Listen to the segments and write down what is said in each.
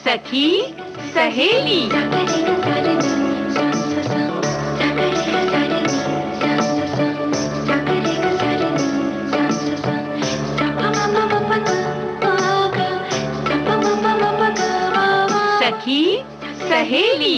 सखी सहेली। सखी सहेली।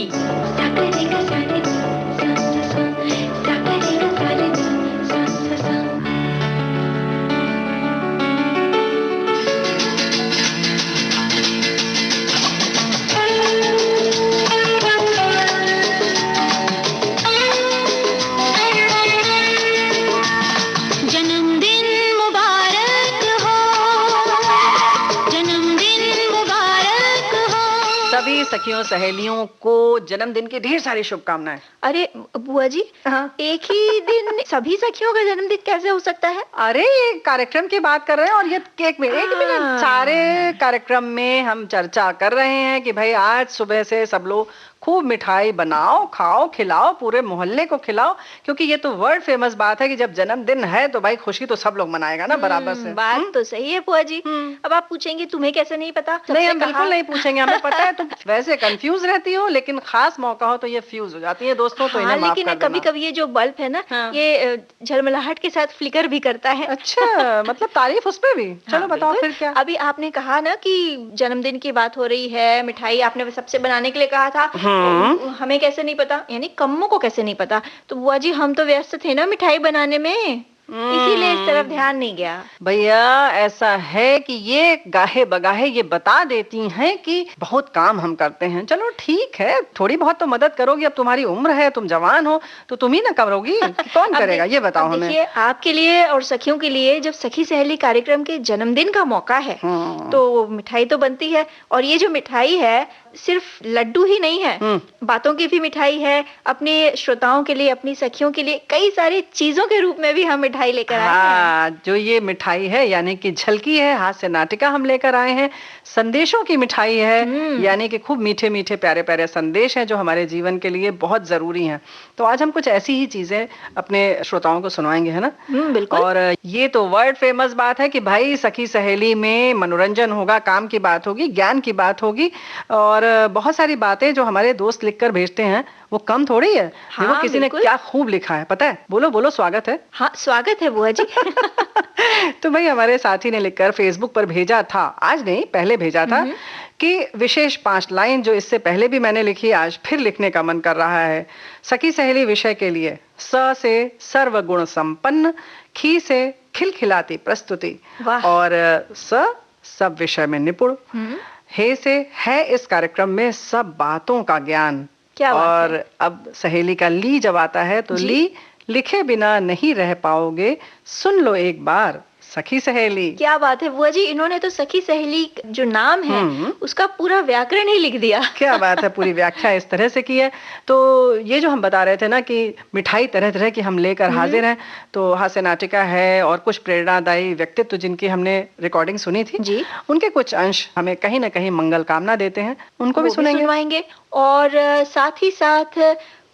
सभी सखियों सहेलियों को जन्मदिन की ढेर सारी शुभकामनाएं। अरे बुआ जी, हाँ। एक ही दिन सभी सखियों का जन्मदिन कैसे हो सकता है? अरे ये कार्यक्रम की बात कर रहे हैं और ये एक मिनट सारे कार्यक्रम में हम चर्चा कर रहे हैं कि भाई आज सुबह से सब लोग खूब मिठाई बनाओ, खाओ, खिलाओ, पूरे मोहल्ले को खिलाओ, क्योंकि ये तो वर्ल्ड फेमस बात है कि जब जन्मदिन है तो भाई खुशी तो सब लोग मनाएगा ना बराबर से। बात तो सही है बुआ जी। अब आप पूछेंगे तुम्हें कैसे नहीं पता? नहीं, हम बिल्कुल नहीं पूछेंगे, हमें पता है तुम वैसे कंफ्यूज रहती हो, लेकिन खास मौका हो तो ये फ्यूज हो जाती है दोस्तों। तो इन्हें माफ कर देना। कभी कभी ये जो बल्ब है ना, ये झलमलाहट के साथ फ्लिकर भी करता है। अच्छा, मतलब तारीफ उस पे भी। चलो बताओ फिर क्या। अभी आपने कहा ना कि जन्मदिन की बात हो रही है, मिठाई आपने सबसे बनाने के लिए कहा था। हमें कैसे नहीं पता, यानी कम्मों को कैसे नहीं पता? तो बुआ जी हम तो व्यस्त थे ना मिठाई बनाने में, इसीलिए इस तरफ ध्यान नहीं गया। भैया ऐसा है कि ये गाहे बगाहे ये बता देती हैं कि बहुत काम हम करते हैं। चलो ठीक है, थोड़ी बहुत तो मदद करोगी, अब तुम्हारी उम्र है, तुम जवान हो तो तुम ही ना करोगी, कौन करेगा ये बताओ हमें। देखिए, आपके लिए और सखियों के लिए जब सखी सहेली कार्यक्रम के जन्मदिन का मौका है तो मिठाई तो बनती है। और ये जो मिठाई है सिर्फ लड्डू ही नहीं है, बातों की भी मिठाई है। अपने श्रोताओं के लिए, अपनी सखियों के लिए कई सारी चीजों के रूप में भी हम मिठाई लेकर आए हैं। जो ये मिठाई है यानी कि झलकी है, हास्य नाटिका हम लेकर आए हैं। संदेशों की मिठाई है, यानी कि खूब मीठे मीठे प्यारे प्यारे संदेश हैं जो हमारे जीवन के लिए बहुत जरूरी हैं। तो आज हम कुछ ऐसी ही चीजें अपने श्रोताओं को सुनाएंगे, है ना? बिल्कुल। और ये तो वर्ल्ड फेमस बात है कि भाई सखी सहेली में मनोरंजन होगा, काम की बात होगी, ज्ञान की बात होगी, और बहुत सारी बातें जो हमारे दोस्त लिखकर भेजते हैं वो कम थोड़ी है। देखो किसी ने क्या खूब लिखा है, पता है? बोलो बोलो, स्वागत है। हाँ, स्वागत है बुआ जी। तो भाई हमारे साथी ने लिखकर फेसबुक पर भेजा था, आज नहीं पहले भेजा था, कि विशेष 5 लाइन जो इससे पहले भी मैंने लिखी, आज फिर लिखने का मन कर रहा है। सखी सहेली विषय के लिए स से सर्वगुण संपन्न, खी से खिलखिलाती प्रस्तुति, और सब विषय में निपुण, हे से है इस कार्यक्रम में सब बातों का ज्ञान। क्या बात और है? अब सहेली का ली जब आता है तो ली, लिखे बिना नहीं रह पाओगे, सुन लो एक बार सखी सहेली। क्या बात है बुआ जी, इन्होंने तो सखी सहेली जो नाम है उसका पूरा व्याकरण ही लिख दिया। क्या बात है, पूरी व्याख्या इस तरह से की है। तो ये जो हम बता रहे थे ना कि मिठाई तरह तरह की हम लेकर हाजिर हैं, तो हास्य नाटिका है और कुछ प्रेरणादायी व्यक्तित्व जिनकी हमने रिकॉर्डिंग सुनी थी जी, उनके कुछ अंश हमें कहीं ना कहीं मंगल कामना देते हैं, उनको भी सुनवाएंगे। और साथ ही साथ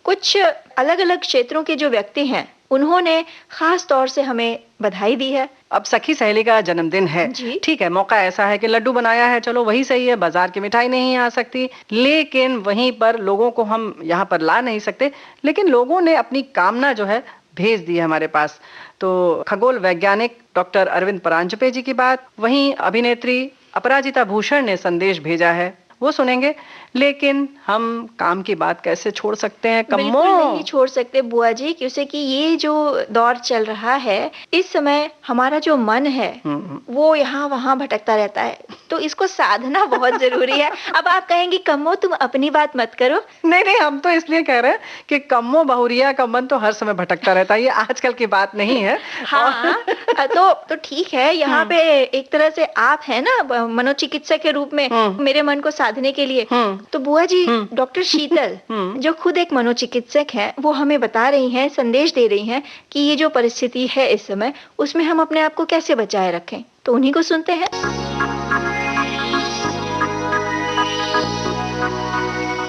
कुछ अलग अलग क्षेत्रों के जो व्यक्ति हैं उन्होंने खास तौर से हमें बधाई दी है। अब सखी सहेली का जन्मदिन है, ठीक है, मौका ऐसा है कि लड्डू बनाया है, चलो वही सही है, बाजार की मिठाई नहीं आ सकती, लेकिन वहीं पर लोगों को हम यहाँ पर ला नहीं सकते, लेकिन लोगों ने अपनी कामना जो है भेज दी है हमारे पास। तो खगोल वैज्ञानिक डॉक्टर अरविंद परांजपे जी की बात, वहीं अभिनेत्री अपराजिता भूषण ने संदेश भेजा है, वो सुनेंगे। लेकिन हम काम की बात कैसे छोड़ सकते हैं? बिल्कुल नहीं छोड़ सकते बुआ जी, क्योंकि ये जो दौर चल रहा है इस समय हमारा जो मन है वो यहाँ वहाँ भटकता रहता है, तो इसको साधना बहुत जरूरी है। अब आप कहेंगे कम्मो तुम अपनी बात मत करो। नहीं नहीं, हम तो इसलिए कह रहे हैं कि कम्मो बहुरिया का मन तो हर समय भटकता रहता है, ये आजकल की बात नहीं है। हाँ, तो ठीक है, यहाँ पे एक तरह से आप है ना मनोचिकित्सक के रूप में मेरे मन को साधने के लिए। तो बुआ जी डॉक्टर शीतल जो खुद एक मनोचिकित्सक है, वो हमें बता रही हैं, संदेश दे रही हैं कि ये जो परिस्थिति है इस समय उसमें हम अपने आप को कैसे बचाए रखें, तो उन्हीं को सुनते हैं।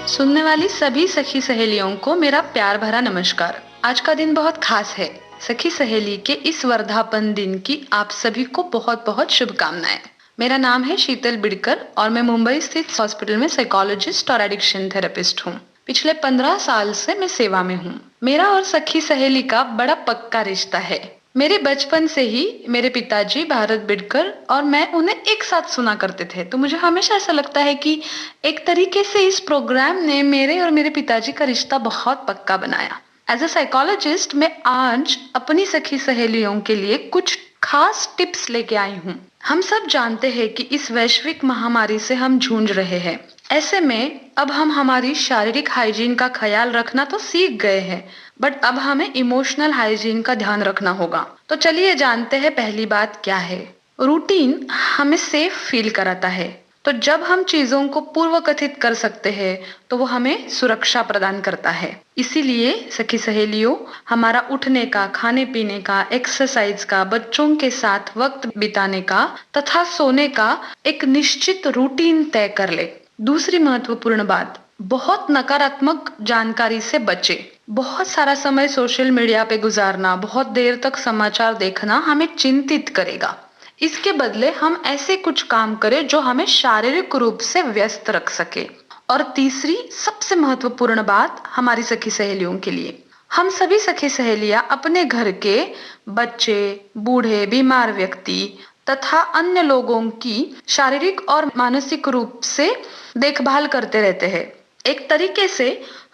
सुनने वाली सभी सखी सहेलियों को मेरा प्यार भरा नमस्कार। आज का दिन बहुत खास है। सखी सहेली के इस वर्धापन दिन की आप सभी को बहुत बहुत शुभकामनाएं। मेरा नाम है शीतल बिडकर और मैं मुंबई स्थित हॉस्पिटल में साइकोलॉजिस्ट और एडिक्शन थेरेपिस्ट हूँ। पिछले 15 साल से मैं सेवा में हूँ। मेरा और सखी सहेली का बड़ा पक्का रिश्ता है। मेरे बचपन से ही मेरे पिताजी भारत बिडकर और मैं उन्हें एक साथ सुना करते थे, तो मुझे हमेशा ऐसा लगता है कि एक तरीके से इस प्रोग्राम ने मेरे और मेरे पिताजी का रिश्ता बहुत पक्का बनाया। एज अ साइकोलॉजिस्ट मैं आज अपनी सखी सहेलियों के लिए कुछ खास टिप्स लेके आई हूँ। हम सब जानते हैं कि इस वैश्विक महामारी से हम जूझ रहे हैं। ऐसे में अब हम हमारी शारीरिक हाइजीन का ख्याल रखना तो सीख गए हैं, बट अब हमें इमोशनल हाइजीन का ध्यान रखना होगा। तो चलिए जानते हैं पहली बात क्या है। रूटीन हमें सेफ फील कराता है, तो जब हम चीजों को पूर्व कथित कर सकते हैं तो वो हमें सुरक्षा प्रदान करता है। इसीलिए सखी सहेलियों, हमारा उठने का, खाने पीने का, एक्सरसाइज का, बच्चों के साथ वक्त बिताने का तथा सोने का एक निश्चित रूटीन तय कर ले। दूसरी महत्वपूर्ण बात, बहुत नकारात्मक जानकारी से बचे। बहुत सारा समय सोशल मीडिया पे गुजारना, बहुत देर तक समाचार देखना हमें चिंतित करेगा। इसके बदले हम ऐसे कुछ काम करें जो हमें शारीरिक रूप से व्यस्त रख सके। और तीसरी सबसे महत्वपूर्ण बात हमारी सखी सहेलियों के लिए, हम सभी सखी सहेलियां अपने घर के बच्चे, बूढ़े, बीमार व्यक्ति तथा अन्य लोगों की शारीरिक और मानसिक रूप से देखभाल करते रहते हैं। एक तरीके से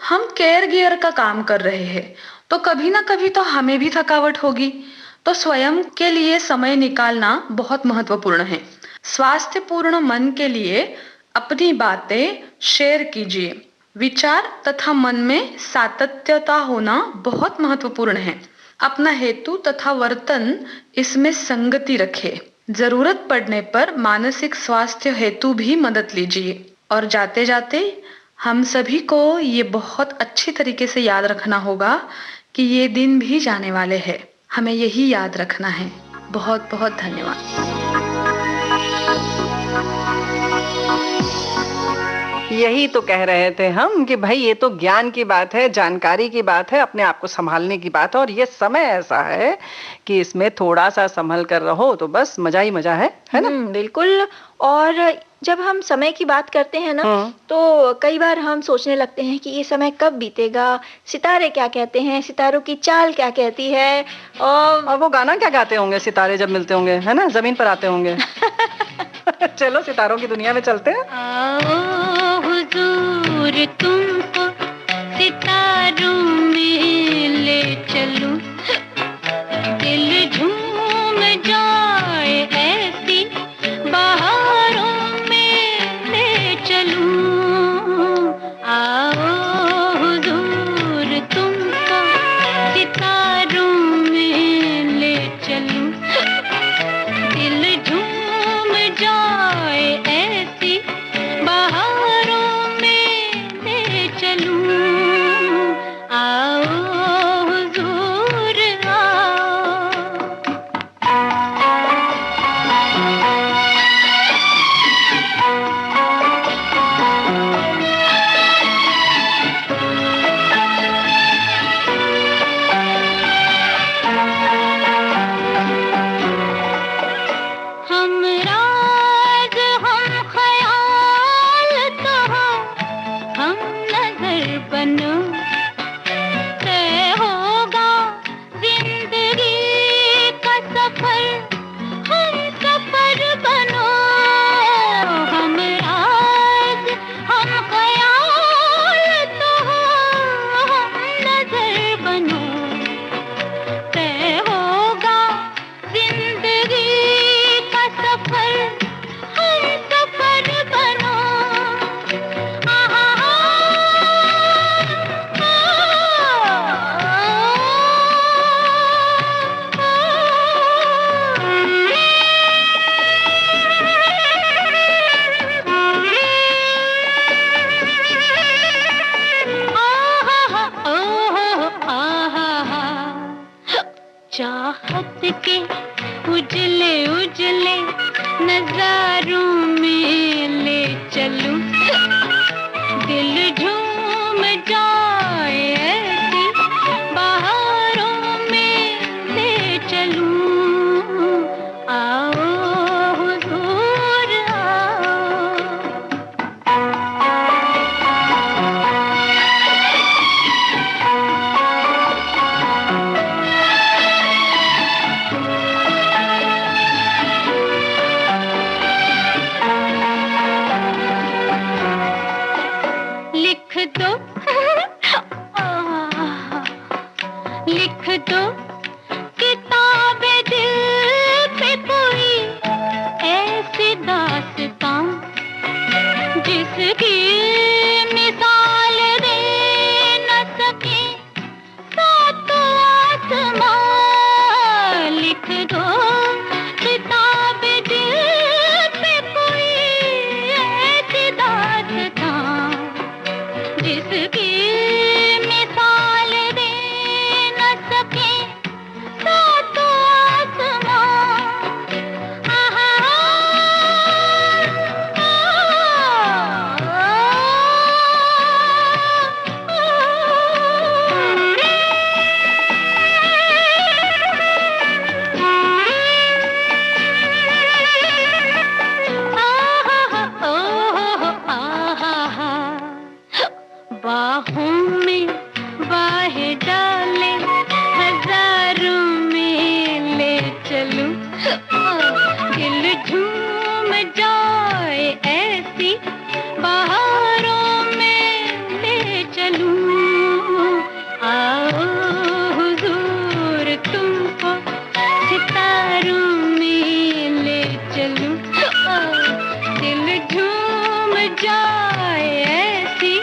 हम केयर गियर का काम कर रहे हैं, तो कभी ना कभी तो हमें भी थकावट होगी। तो स्वयं के लिए समय निकालना बहुत महत्वपूर्ण है। स्वास्थ्यपूर्ण मन के लिए अपनी बातें शेयर कीजिए। विचार तथा मन में सातत्यता होना बहुत महत्वपूर्ण है। अपना हेतु तथा वर्तन इसमें संगति रखे। जरूरत पड़ने पर मानसिक स्वास्थ्य हेतु भी मदद लीजिए। और जाते जाते हम सभी को ये बहुत अच्छी तरीके से याद रखना होगा कि ये दिन भी जाने वाले हैं। हमें यही याद रखना है। बहुत बहुत धन्यवाद। यही तो कह रहे थे हम कि भाई ये तो ज्ञान की बात है, जानकारी की बात है, अपने आप को संभालने की बात है, और ये समय ऐसा है कि इसमें थोड़ा सा संभल कर रहो तो बस मजा ही मजा है ना? बिल्कुल। और जब हम समय की बात करते हैं ना, तो कई बार हम सोचने लगते हैं कि ये समय कब बीतेगा, सितारे क्या कहते हैं, सितारों की चाल क्या कहती है, और वो गाना क्या गाते होंगे सितारे जब मिलते होंगे, है ना, जमीन पर आते होंगे। चलो सितारों की दुनिया में चलते हैं। आओ हुजूर तुमको सितारों में ले चलूं, दिल झूम जाए ऐसी बहारों में ले चलूं। आओ हुजूर तुमको सितारों में ले चलूं, दिल झूम जाए ऐसी बहारों में ले चलूं। आओ हुजूर आओ। हम राज हम ख्याल तो हो, हम नजर बनो, तय होगा जिंदगी का सफर, हम सफर बनो। हम राज हम ख्याल तो हो, हम नजर बनो, तय होगा जिंदगी का सफर, हम सफर बनो। चाहत के उजले उजले नजारों में ले चलूं, दिल झूम जाए ऐसी बहारों में ले चलूं। आओ हुजूर दो लिख दो किताबे दिल पे कोई ऐसी दास्तां जिसकी मिसाल दे न सके सातों आसमां। लिख दो किताबे दिल पे कोई ऐसी दास्तां जिसकी मिसाल दे न सके सातों आसमां। आहा बाहों में बाहें डाले हजारों में ले चलूं दिल झूम जाए ऐसी बहारों में ले चलूं। आओ हुजूर तुमको सितारों में ले चलूं दिल झूम जाए ऐसी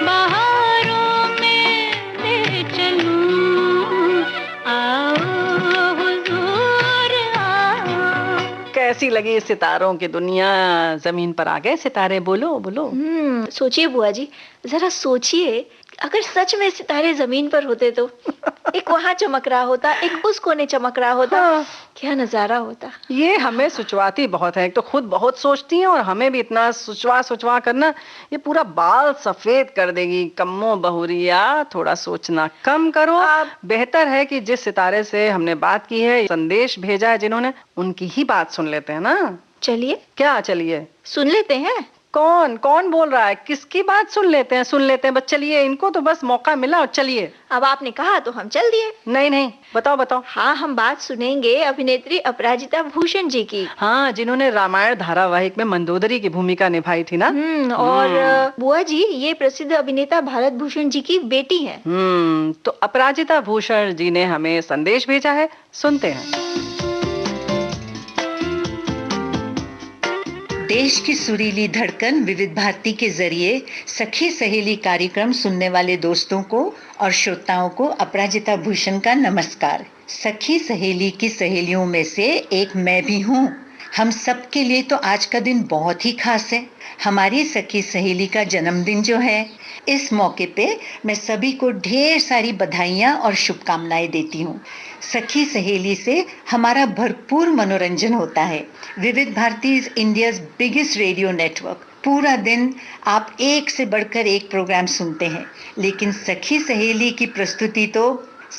बहारों में ले चलूं। आओ हुजूर आओ। कैसी लगी सितारों की दुनिया? जमीन पर आ गए सितारे, बोलो बोलो। सोचिए बुआ जी, जरा सोचिए, अगर सच में सितारे जमीन पर होते तो एक वहाँ चमक रहा होता, एक उस कोने चमक रहा होता, क्या नजारा होता। ये हमें सुचवाती बहुत है, एक तो खुद बहुत सोचती हैं और हमें भी इतना सुचवा करना, ये पूरा बाल सफेद कर देगी। कम्मो बहुरिया, थोड़ा सोचना कम करो। बेहतर है कि जिस सितारे से हमने बात की है, संदेश भेजा है जिन्होंने, उनकी ही बात सुन लेते हैं ना। चलिए। क्या चलिए? सुन लेते हैं। कौन कौन बोल रहा है? किसकी बात सुन लेते हैं? बस चलिए, इनको तो बस मौका मिला और चलिए। अब आपने कहा तो हम चल दिए। नहीं, बताओ। हाँ, हम बात सुनेंगे अभिनेत्री अपराजिता भूषण जी की। हाँ, जिन्होंने रामायण धारावाहिक में मंदोदरी की भूमिका निभाई थी ना। और बुआ जी, ये प्रसिद्ध अभिनेता भारत भूषण जी की बेटी है। तो अपराजिता भूषण जी ने हमें संदेश भेजा है, सुनते हैं। देश की सुरीली धड़कन विविध भारती के जरिए सखी सहेली कार्यक्रम सुनने वाले दोस्तों को और श्रोताओं को अपराजिता भूषण का नमस्कार। सखी सहेली की सहेलियों में से एक मैं भी हूँ। हम सब के लिए तो आज का दिन बहुत ही खास है। हमारी सखी सहेली का जन्मदिन जो है, इस मौके पे मैं सभी को ढेर सारी बधाइयाँ और शुभकामनाएं देती हूँ। सखी सहेली से हमारा भरपूर मनोरंजन होता है। Vividh Bharati is India's biggest radio network. पूरा दिन आप एक से बढ़कर एक प्रोग्राम सुनते हैं, लेकिन सखी सहेली की प्रस्तुति तो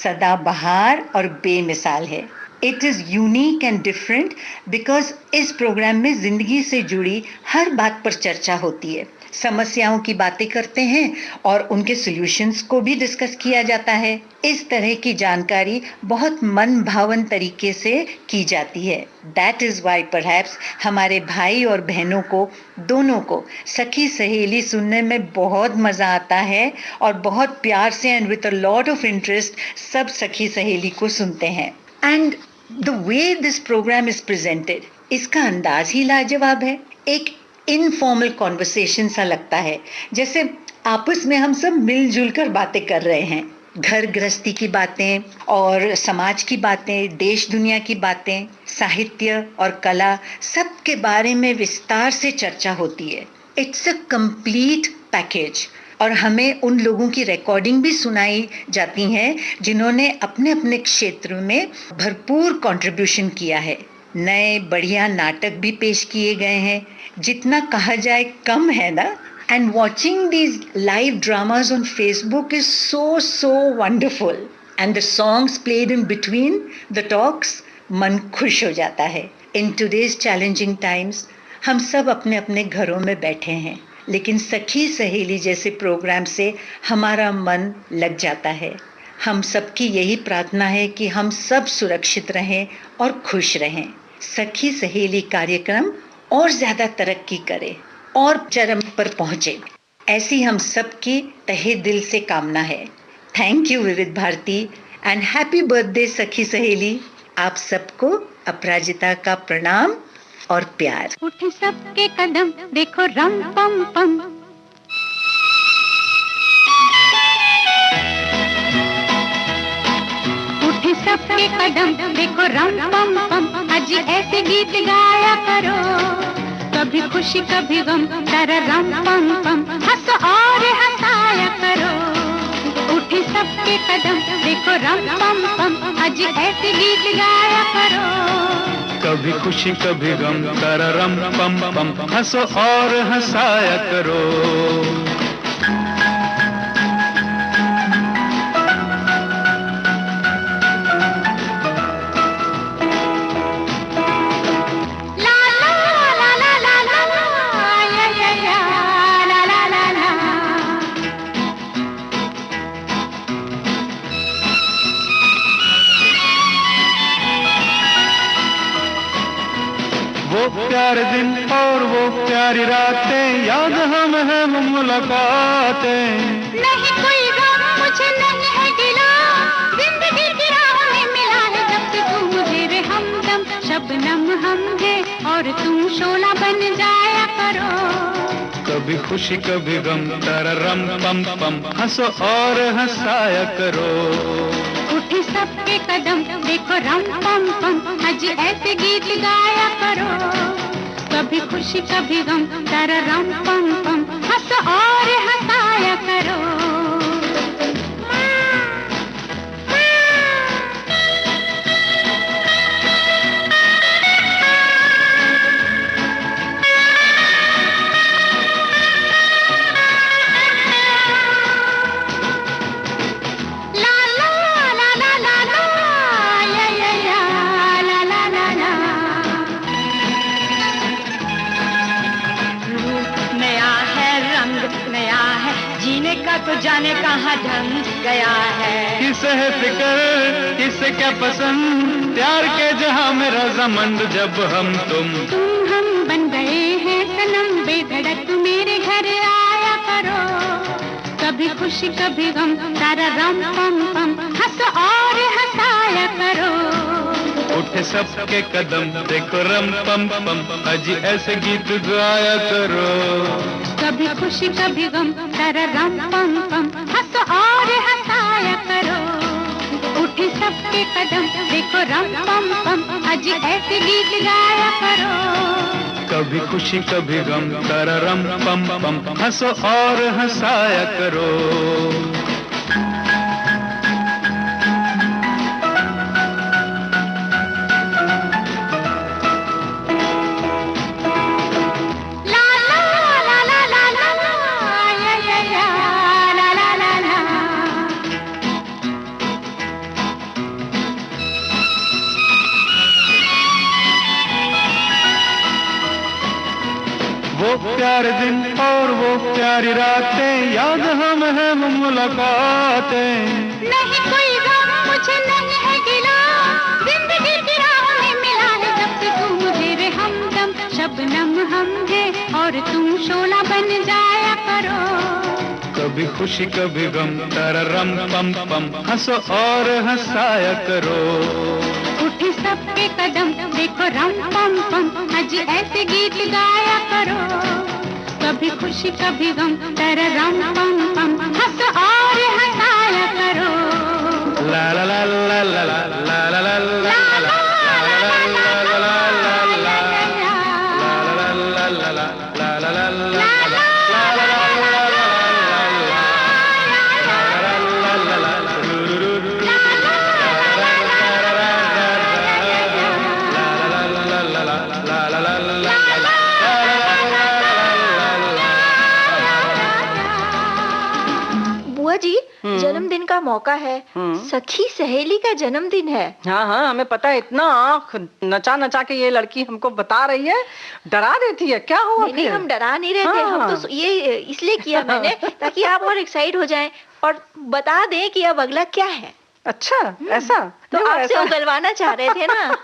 सदाबहार और बेमिसाल है। It is unique and different because इस प्रोग्राम में जिंदगी से जुड़ी हर बात पर चर्चा होती है। समस्याओं की बातें करते हैं और उनके सॉल्यूशंस को भी डिस्कस किया जाता है। इस तरह की जानकारी बहुत मन भावन तरीके से की जाती है। दैट इज वाई परहैप्स हमारे भाई और बहनों को, दोनों को सखी सहेली सुनने में बहुत मजा आता है और बहुत प्यार से and with a lot of interest सब सखी सहेली को सुनते हैं। And the way this program is presented, इसका अंदाज ही लाजवाब है। एक इनफॉर्मल कॉन्वर्सेशन सा लगता है, जैसे आपस में हम सब मिलजुल कर बातें कर रहे हैं। घर गृहस्थी की बातें और समाज की बातें, देश दुनिया की बातें, साहित्य और कला, सब के बारे में विस्तार से चर्चा होती है। It's a complete package. और हमें उन लोगों की रिकॉर्डिंग भी सुनाई जाती हैं जिन्होंने अपने अपने क्षेत्र में भरपूर कंट्रीब्यूशन किया है। नए बढ़िया नाटक भी पेश किए गए हैं, जितना कहा जाए कम है ना। And watching these live dramas on Facebook is so wonderful. And the songs played in between the talks, मन खुश हो जाता है। In today's challenging times, हम सब अपने अपने घरों में बैठे हैं, लेकिन सखी सहेली जैसे प्रोग्राम से हमारा मन लग जाता है। हम सबकी यही प्रार्थना है कि हम सब सुरक्षित रहें और खुश रहें। सखी सहेली कार्यक्रम और ज्यादा तरक्की करे और चरम पर पहुंचे। ऐसी हम सबकी तहे दिल से कामना है। थैंक यू विविध भारती एंड हैप्पी बर्थडे सखी सहेली। आप सबको अपराजिता का प्रणाम और प्यार। उठे सबके कदम देखो रम पम पम, उठे सबके कदम देखो रम पम पम, आज ऐसे गीत गाया करो, कभी खुशी कभी गम तारा रम पम पम, हंस और हंसाया करो। उठे सबके कदम देखो रम पम पम, आज ऐसे गीत गाया करो, कभी खुशी कभी गम तारा रम पम पम, हंसो और हंसाया करो। वो प्यारे दिन और वो प्यारी रातें, याद हम है वो मुलाकातें। नहीं कोई गम मुझे नहीं है गिला, जिंदगी की राह में मिला है जब से तू मुझे रे हमदम, शबनम हम है और तुम शोला बन जाया करो, कभी खुशी कभी गम तारा रम पम पम, हंसो और हंसाया करो। उठे सबके कदम देखो रम पम पम, आज ऐसे गीत गाया करो, कभी खुशी कभी गम तारा रम पम पम, हंस और हंसाया करो। तो जाने कहाँ ढंग गया है, किसे है फिक्र किसे क्या पसंद, प्यार के जहां में रजामंद जब हम तुम हम बन गए हैं सनम, बेधड़क मेरे घर आया करो, कभी खुशी कभी गम तारा रम पम पम, हंस और हंसाया करो। उठे सबके कदम देखो रम पम पम, आज ऐसे गीत गाया करो, कभी खुशी कभी गम तारा रम पम पम, हंस और हंसाया करो। उठे सबके कदम देखो रम पम पम, आज ऐसे गीत गाया करो, कभी खुशी कभी गम तारा रम पम पम, हंसो और हंसाया करो। वो प्यारे दिन और वो प्यारी रातें, याद हम है वो मुलाकातें। नहीं कोई गम मुझे नहीं है गिला, जिंदगी की राह में मिला है जब से तू मुझे रे हमदम, शबनम हम है और तुम शोला बन जाया करो, कभी खुशी कभी गम तारा रम पम पम, हंसो और हंसाया करो। उठे सबके कदम देखो रम पम पम, आज ऐसे गीत गाया करो, कभी खुशी कभी गम तारा रम पम पम, हंस और हंसाया करो। ला ला ला ला ला ला ला ला ला ला जी जन्मदिन का मौका है, सखी सहेली का जन्मदिन है। हाँ हाँ हमें पता है, इतना आँख नचा नचा के ये लड़की हमको बता रही है, डरा देती है। क्या हुआ? नहीं, हम डरा नहीं रहे थे, हम तो ये इसलिए किया मैंने ताकि आप और एक्साइट हो जाएं और बता दें कि अब अगला क्या है। अच्छा, ऐसा तो देखो, आपसे ऐसा उगलवाना चाह रहे थे ना।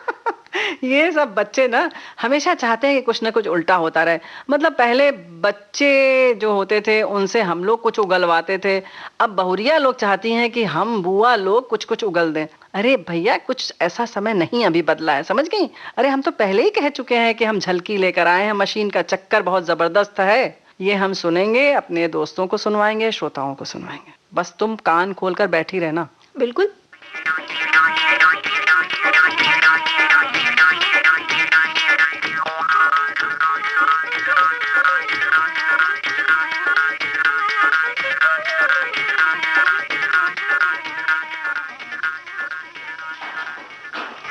ये सब बच्चे ना हमेशा चाहते हैं कि कुछ ना कुछ उल्टा होता रहे। मतलब पहले बच्चे जो होते थे उनसे हम लोग कुछ उगलवाते थे, अब बहुरिया लोग चाहती हैं कि हम बुआ लोग कुछ कुछ उगल दें। अरे भैया, कुछ ऐसा समय नहीं अभी बदला है, समझ गई? अरे हम तो पहले ही कह चुके हैं कि हम झलकी लेकर आए हैं, मशीन का चक्कर बहुत जबरदस्त है। ये हम सुनेंगे, अपने दोस्तों को सुनवाएंगे, श्रोताओं को सुनवाएंगे। बस तुम कान खोलकर बैठी रहना। बिल्कुल।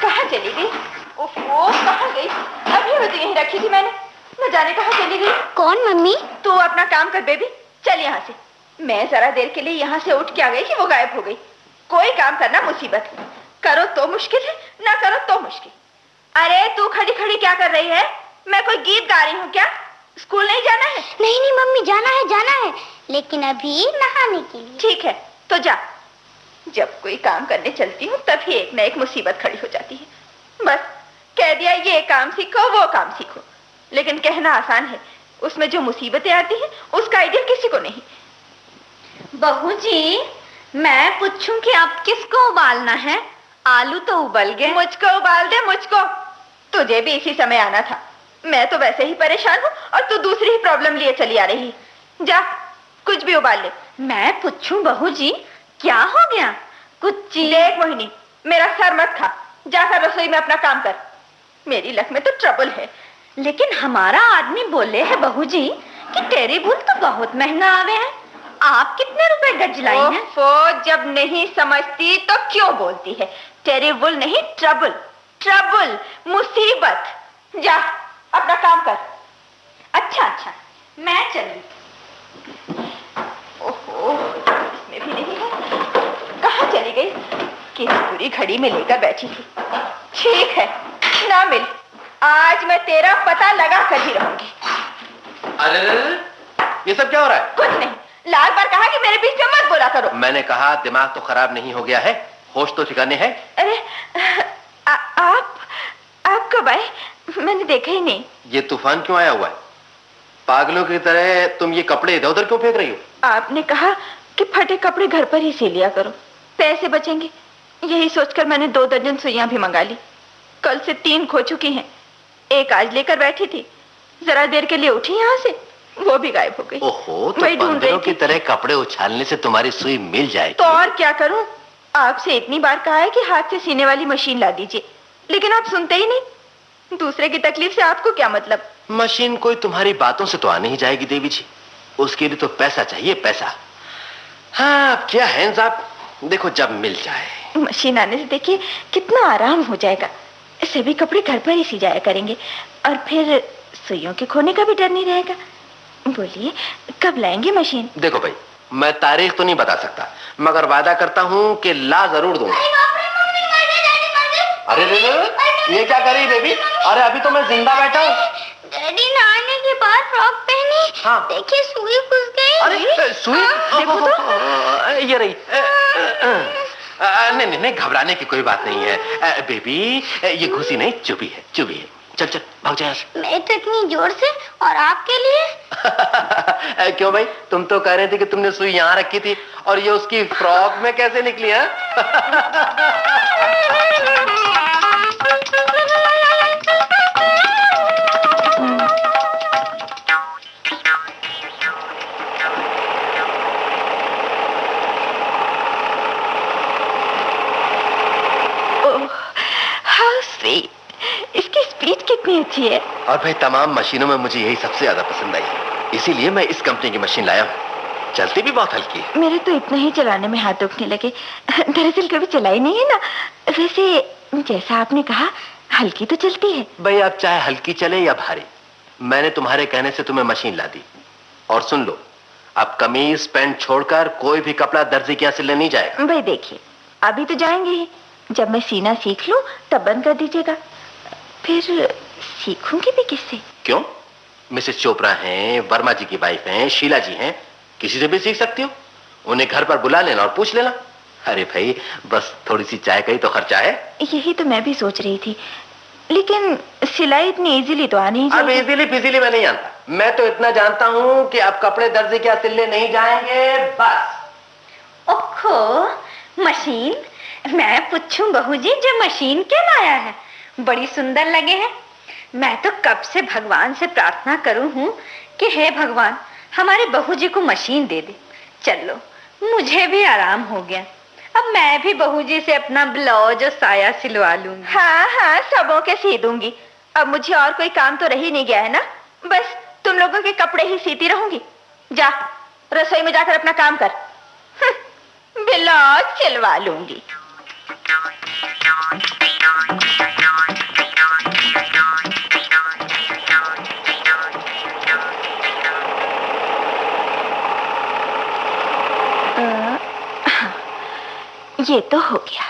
कहाँ चली गई? ओहो, कहाँ गई? अभी वो तो यहीं रखी थी मैंने, न जाने कहाँ चली गई। कौन मम्मी? तू अपना काम कर बेबी, चल यहाँ से। मैं जरा देर के लिए यहाँ से उठ के आ गई कि वो गायब हो गई। कोई काम करना मुसीबत, करो तो मुश्किल है, ना करो तो मुश्किल। अरे तू खड़ी खड़ी क्या कर रही है? मैं कोई गीत गा रही हूँ क्या? स्कूल नहीं जाना है? नहीं नहीं मम्मी, जाना है, लेकिन अभी नहाने के लिए। ठीक है तो जा। जब कोई काम करने चलती हूँ तभी एक न एक मुसीबत खड़ी हो जाती है। बस कह दिया ये काम सीखो वो काम सीखो, लेकिन कहना आसान है, उसमें जो मुसीबतें आती हैं उसका आइडिया किसी को नहीं। बहू जी, मैं पूछूं कि आप किसको उबालना है? आलू तो उबल गए। मुझको उबाल दे, मुझको। तुझे भी इसी समय आना था। मैं तो वैसे ही परेशान हूँ और तू दूसरी ही प्रॉब्लम लिए चली आ रही है। जा, कुछ भी उबाल ले। मैं पूछूं बहू जी, क्या हो गया? कुछ देख मोहिनी, मेरा सर मत खा, जाकर रसोई में अपना काम कर। मेरी लक में तो ट्रबल है। लेकिन हमारा आदमी बोले है बहू जी कि टेरीबुल तो बहुत महंगा आवे है। आप कितने रुपए गज लाई हैं? ओफो, जब नहीं समझती तो क्यों बोलती है? टेरीबुल नहीं, ट्रबल। ट्रबल, मुसीबत। जा, अपना काम कर। अच्छा, मैं चली। ओहो, इसमें भी नहीं है। कहाँ चली गई? किस बुरी घड़ी में लेकर बैठी थी। ठीक है, ना मिल, आज मैं तेरा पता लगा कर ही रहूंगी। अरे ये सब क्या हो रहा है? कुछ नहीं, लाल बार कहा कि मेरे बीच में मत बोला करो। मैंने कहा दिमाग तो खराब नहीं हो गया है, होश तो ठिकाने है। अरे आप कब आए? मैंने देखा ही नहीं। ये तूफान क्यों आया हुआ है? पागलों की तरह तुम ये कपड़े इधर उधर क्यों फेंक रही हो? आपने कहा कि फटे कपड़े घर पर ही सी लिया करो, पैसे बचेंगे। यही सोचकर मैंने 2 दर्जन सुइयां भी मंगा ली। कल से 3 खो चुकी हैं। एक आज लेकर बैठी थी, जरा देर के लिए उठी यहाँ से, वो भी गायब हो गई। ओहो, तो बंदरों की तरह कपड़े उछालने से तुम्हारी सुई मिल जाएगी। तो और क्या करूं? आपसे इतनी बार कहा है कि हाथ से सीने वाली मशीन ला दीजिए, लेकिन आप सुनते ही नहीं। दूसरे की तकलीफ से आपको क्या मतलब? मशीन कोई तुम्हारी बातों से तो आने ही जाएगी देवी जी, उसके लिए तो पैसा चाहिए, पैसा। हाँ, अब क्या है साहब, देखो जब मिल जाए। मशीन आने से देखिए कितना आराम हो जाएगा। सभी कपड़े घर पर ही सी जाया करेंगे और फिर सुइयों के खोने का भी डर नहीं रहेगा। बोलिए, कब लाएंगे मशीन? देखो भाई, मैं तारीख तो नहीं बता सकता, मगर वादा करता हूँ कि ला जरूर दूंगा। अरे ये क्या कर रही बेबी? अरे अभी तो मैं जिंदा बैठा हूँ। डैडी नहाने के बाद फ्रॉक पहनी। हाँ। देखिए सुई घुस गई। अरे सुई? देखो तो। ये रही। नहीं, घबराने की कोई बात नहीं है बेबी, ये घुसी नहीं, चुभी है। चल भाग जा। मैं तो इतनी जोर से, और आपके लिए? क्यों भाई, तुम तो कह रहे थे कि तुमने सुई यहाँ रखी थी, और ये उसकी फ्रॉक में कैसे निकली है? इसकी स्पीड कितनी अच्छी है। और भाई तमाम मशीनों में मुझे यही सबसे ज्यादा पसंद आई, इसीलिए मैं इस कंपनी की मशीन लाया हूँ। चलती भी बहुत हल्की है। मेरे तो इतना ही चलाने में हाथ दुखने लगे। दरअसल कभी चलाई नहीं है ना। वैसे जैसा आपने कहा, हल्की तो चलती है। भाई अब चाहे हल्की चले या भारी, मैंने तुम्हारे कहने से तुम्हें मशीन ला दी। और सुन लो, अब कमीज पैंट छोड़कर कोई भी कपड़ा दर्जी के यहाँ सिलने नहीं जाएगा। भाई देखिए, अभी तो जाएंगे ही, जब मैं सीना सीख लूं तब बंद कर दीजिएगा। फिर सीखूंगी भी किससे? क्यों? मिसेस चोपड़ा हैं, वर्मा जी की वाइफ हैं, शीला जी हैं, किसी से भी सीख सकती हो। उन्हें घर पर बुला लेना और पूछ लेना। अरे भाई, बस थोड़ी सी चाय का ही तो खर्चा है। यही तो मैं भी सोच रही थी, लेकिन सिलाई इतनी इजीली तो आ नहीं अब जाएगी। इजीली फिजीली मैं नहीं जानता, मैं तो इतना जानता हूँ कि अब कपड़े दर्जी के यहाँ सिलने नहीं जाएंगे, बस। ओखो, मशीन? मैं पूछूं बहू जी, जो मशीन क्या लाया है? बड़ी सुंदर लगे हैं। मैं तो कब से भगवान से प्रार्थना करूं हूं कि हे भगवान, हमारे बहू जी को मशीन दे दे। चलो, मुझे भी आराम हो गया। अब मैं भी बहू जी से अपना ब्लाउज और साया सिलवा लूंगी। हाँ हाँ, सबों के सी दूंगी। अब मुझे और कोई काम तो रह ही नहीं गया है ना, बस तुम लोगों के कपड़े ही सीती रहूंगी। जा रसोई में जाकर अपना काम कर। ब्लाउज सिलवा लूंगी। ये तो हो गया।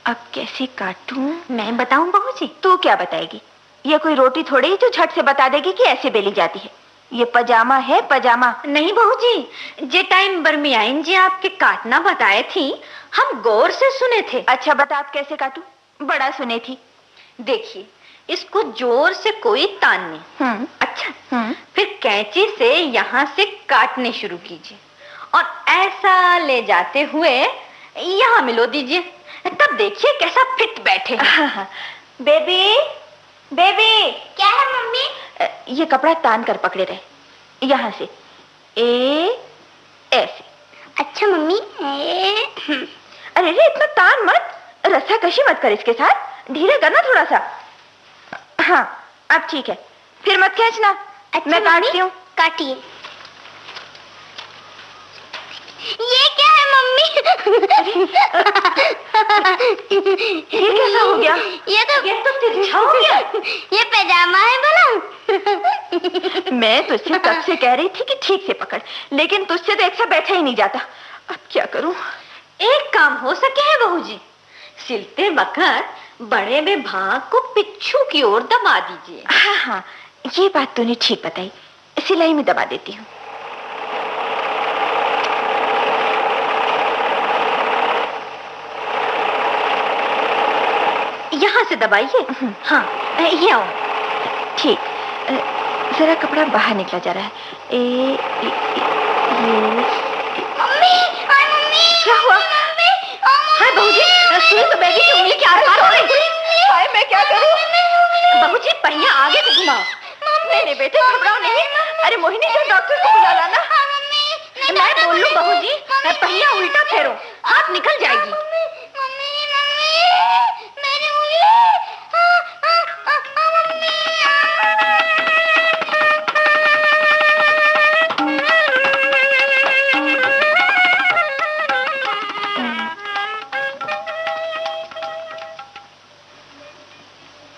अब कैसे काटूं? मैं बताऊं बहू जी? तू क्या बताएगी? ये कोई रोटी थोड़ी ही जो झट से बता देगी कि ऐसे बेली जाती है। ये पजामा है, पजामा। नहीं बहू जी, जे टाइम बरमियाइन जी आपके काटना बताए थी, हम गौर से सुने थे। अच्छा बता, अब कैसे काटूं? बड़ा सुने थी। देखिए, इसको जोर से कोई तान नहीं। अच्छा, फिर कैंची से यहाँ से काटने शुरू कीजिए और ऐसा ले जाते हुए यहाँ मिलो दीजिए, तब देखिए कैसा फिट बैठे। Baby, baby. क्या है मम्मी? ये कपड़ा तान कर पकड़े रहे, यहाँ से ऐसे। अच्छा मम्मी। अरे रे, इतना तान मत, रस्सा कशी मत कर इसके साथ, धीरे करना थोड़ा सा। हाँ, अब ठीक है, फिर मत खींचना। अच्छा, मैं काटती हूँ। काटिए। ये क्या है मम्मी? ये कैसा हो गया? ये तो तिरछा हो गया। ये पैजामा है भला? मैं तुझसे तब से कह रही थी कि ठीक से पकड़, लेकिन तुझसे तो एक सा बैठा ही नहीं जाता। अब क्या करूं? एक काम हो सके है बहू जी, सिलते वक्त बड़े में भाग को पिच्छू की ओर दबा दीजिए। हाँ हाँ, ये बात तूने ठीक बताई, सिलाई में दबा देती हूँ। यहाँ से दबाइए। हाँ, ये आओ। ठीक, जरा कपड़ा बाहर निकला जा रहा है। मम्मी, क्या हुआ? हाय बहू जी, सुनिए तो बेबी की उंगली के आसपास हो रही। हाय, मैं क्या करूं? बहू जी, पहिया आगे से घुमाओ। नहीं बेटे, घबराओ नहीं। अरे मोहिनी, जो डॉक्टर को बुला लाना। मैं बोल लूं बहू जी, पहिया उल्टा फेरो, हाथ निकल जाएगी।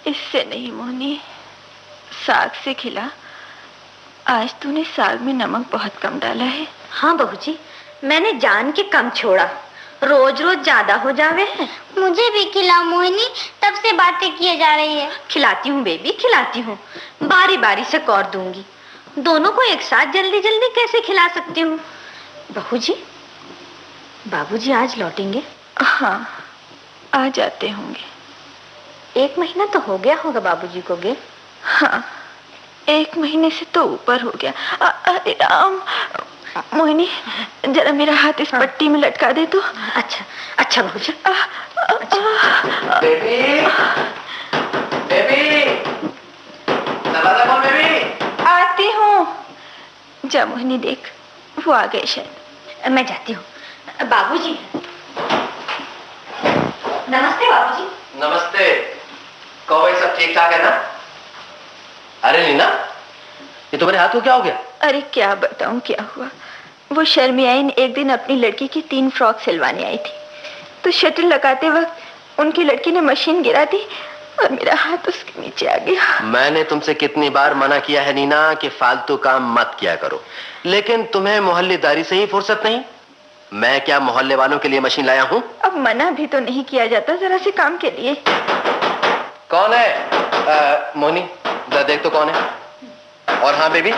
इससे नहीं मोहिनी, साग से खिला। आज तूने साग में नमक बहुत कम डाला है। हाँ बहू जी, मैंने जान के कम छोड़ा, रोज रोज ज्यादा हो जावे है। मुझे भी खिला मोहिनी, तब से बातें किए जा रही है। खिलाती हूँ बेबी, खिलाती हूँ, बारी बारी से कौर दूंगी। दोनों को एक साथ जल्दी जल्दी कैसे खिला सकती हूँ? बहू जी, बाबूजी आज लौटेंगे? हाँ, आ जाते होंगे। 1 महीना तो हो गया होगा बाबूजी को गए। हाँ, 1 महीने से तो ऊपर हो गया। अरे राम, मोहिनी जरा मेरा हाथ इस पट्टी में लटका दे तो। अच्छा अच्छा बहू जी। बेबी, बेबी, दरवाजा खोल बेबी। आती हूँ। जा मोहिनी, देख वो आ गए शायद। मैं जाती हूँ। बाबूजी, नमस्ते बाबूजी। नमस्ते। कहो भाई, सब ठीक ठाक है ना? अरे नीना, ये तुम्हारे हाथ को क्या हो गया? अरे क्या बताऊं क्या हुआ। वो शर्मियाइन एक दिन अपनी लड़की की 3 फ्रॉक सिलवाने आई थी, तो शटल लगाते वक्त उनकी लड़की ने मशीन गिरा दी और मेरा हाथ उसके नीचे आ गया। मैंने तुमसे कितनी बार मना किया है नीना कि फालतू काम मत किया करो, लेकिन तुम्हें मोहल्लेदारी से ही फुर्सत नहीं। मैं क्या मोहल्ले वालों के लिए मशीन लाया हूँ? अब मना भी तो नहीं किया जाता जरा से काम के लिए। कौन है? मोनी, जरा देख तो कौन है। और हाँ बेबी,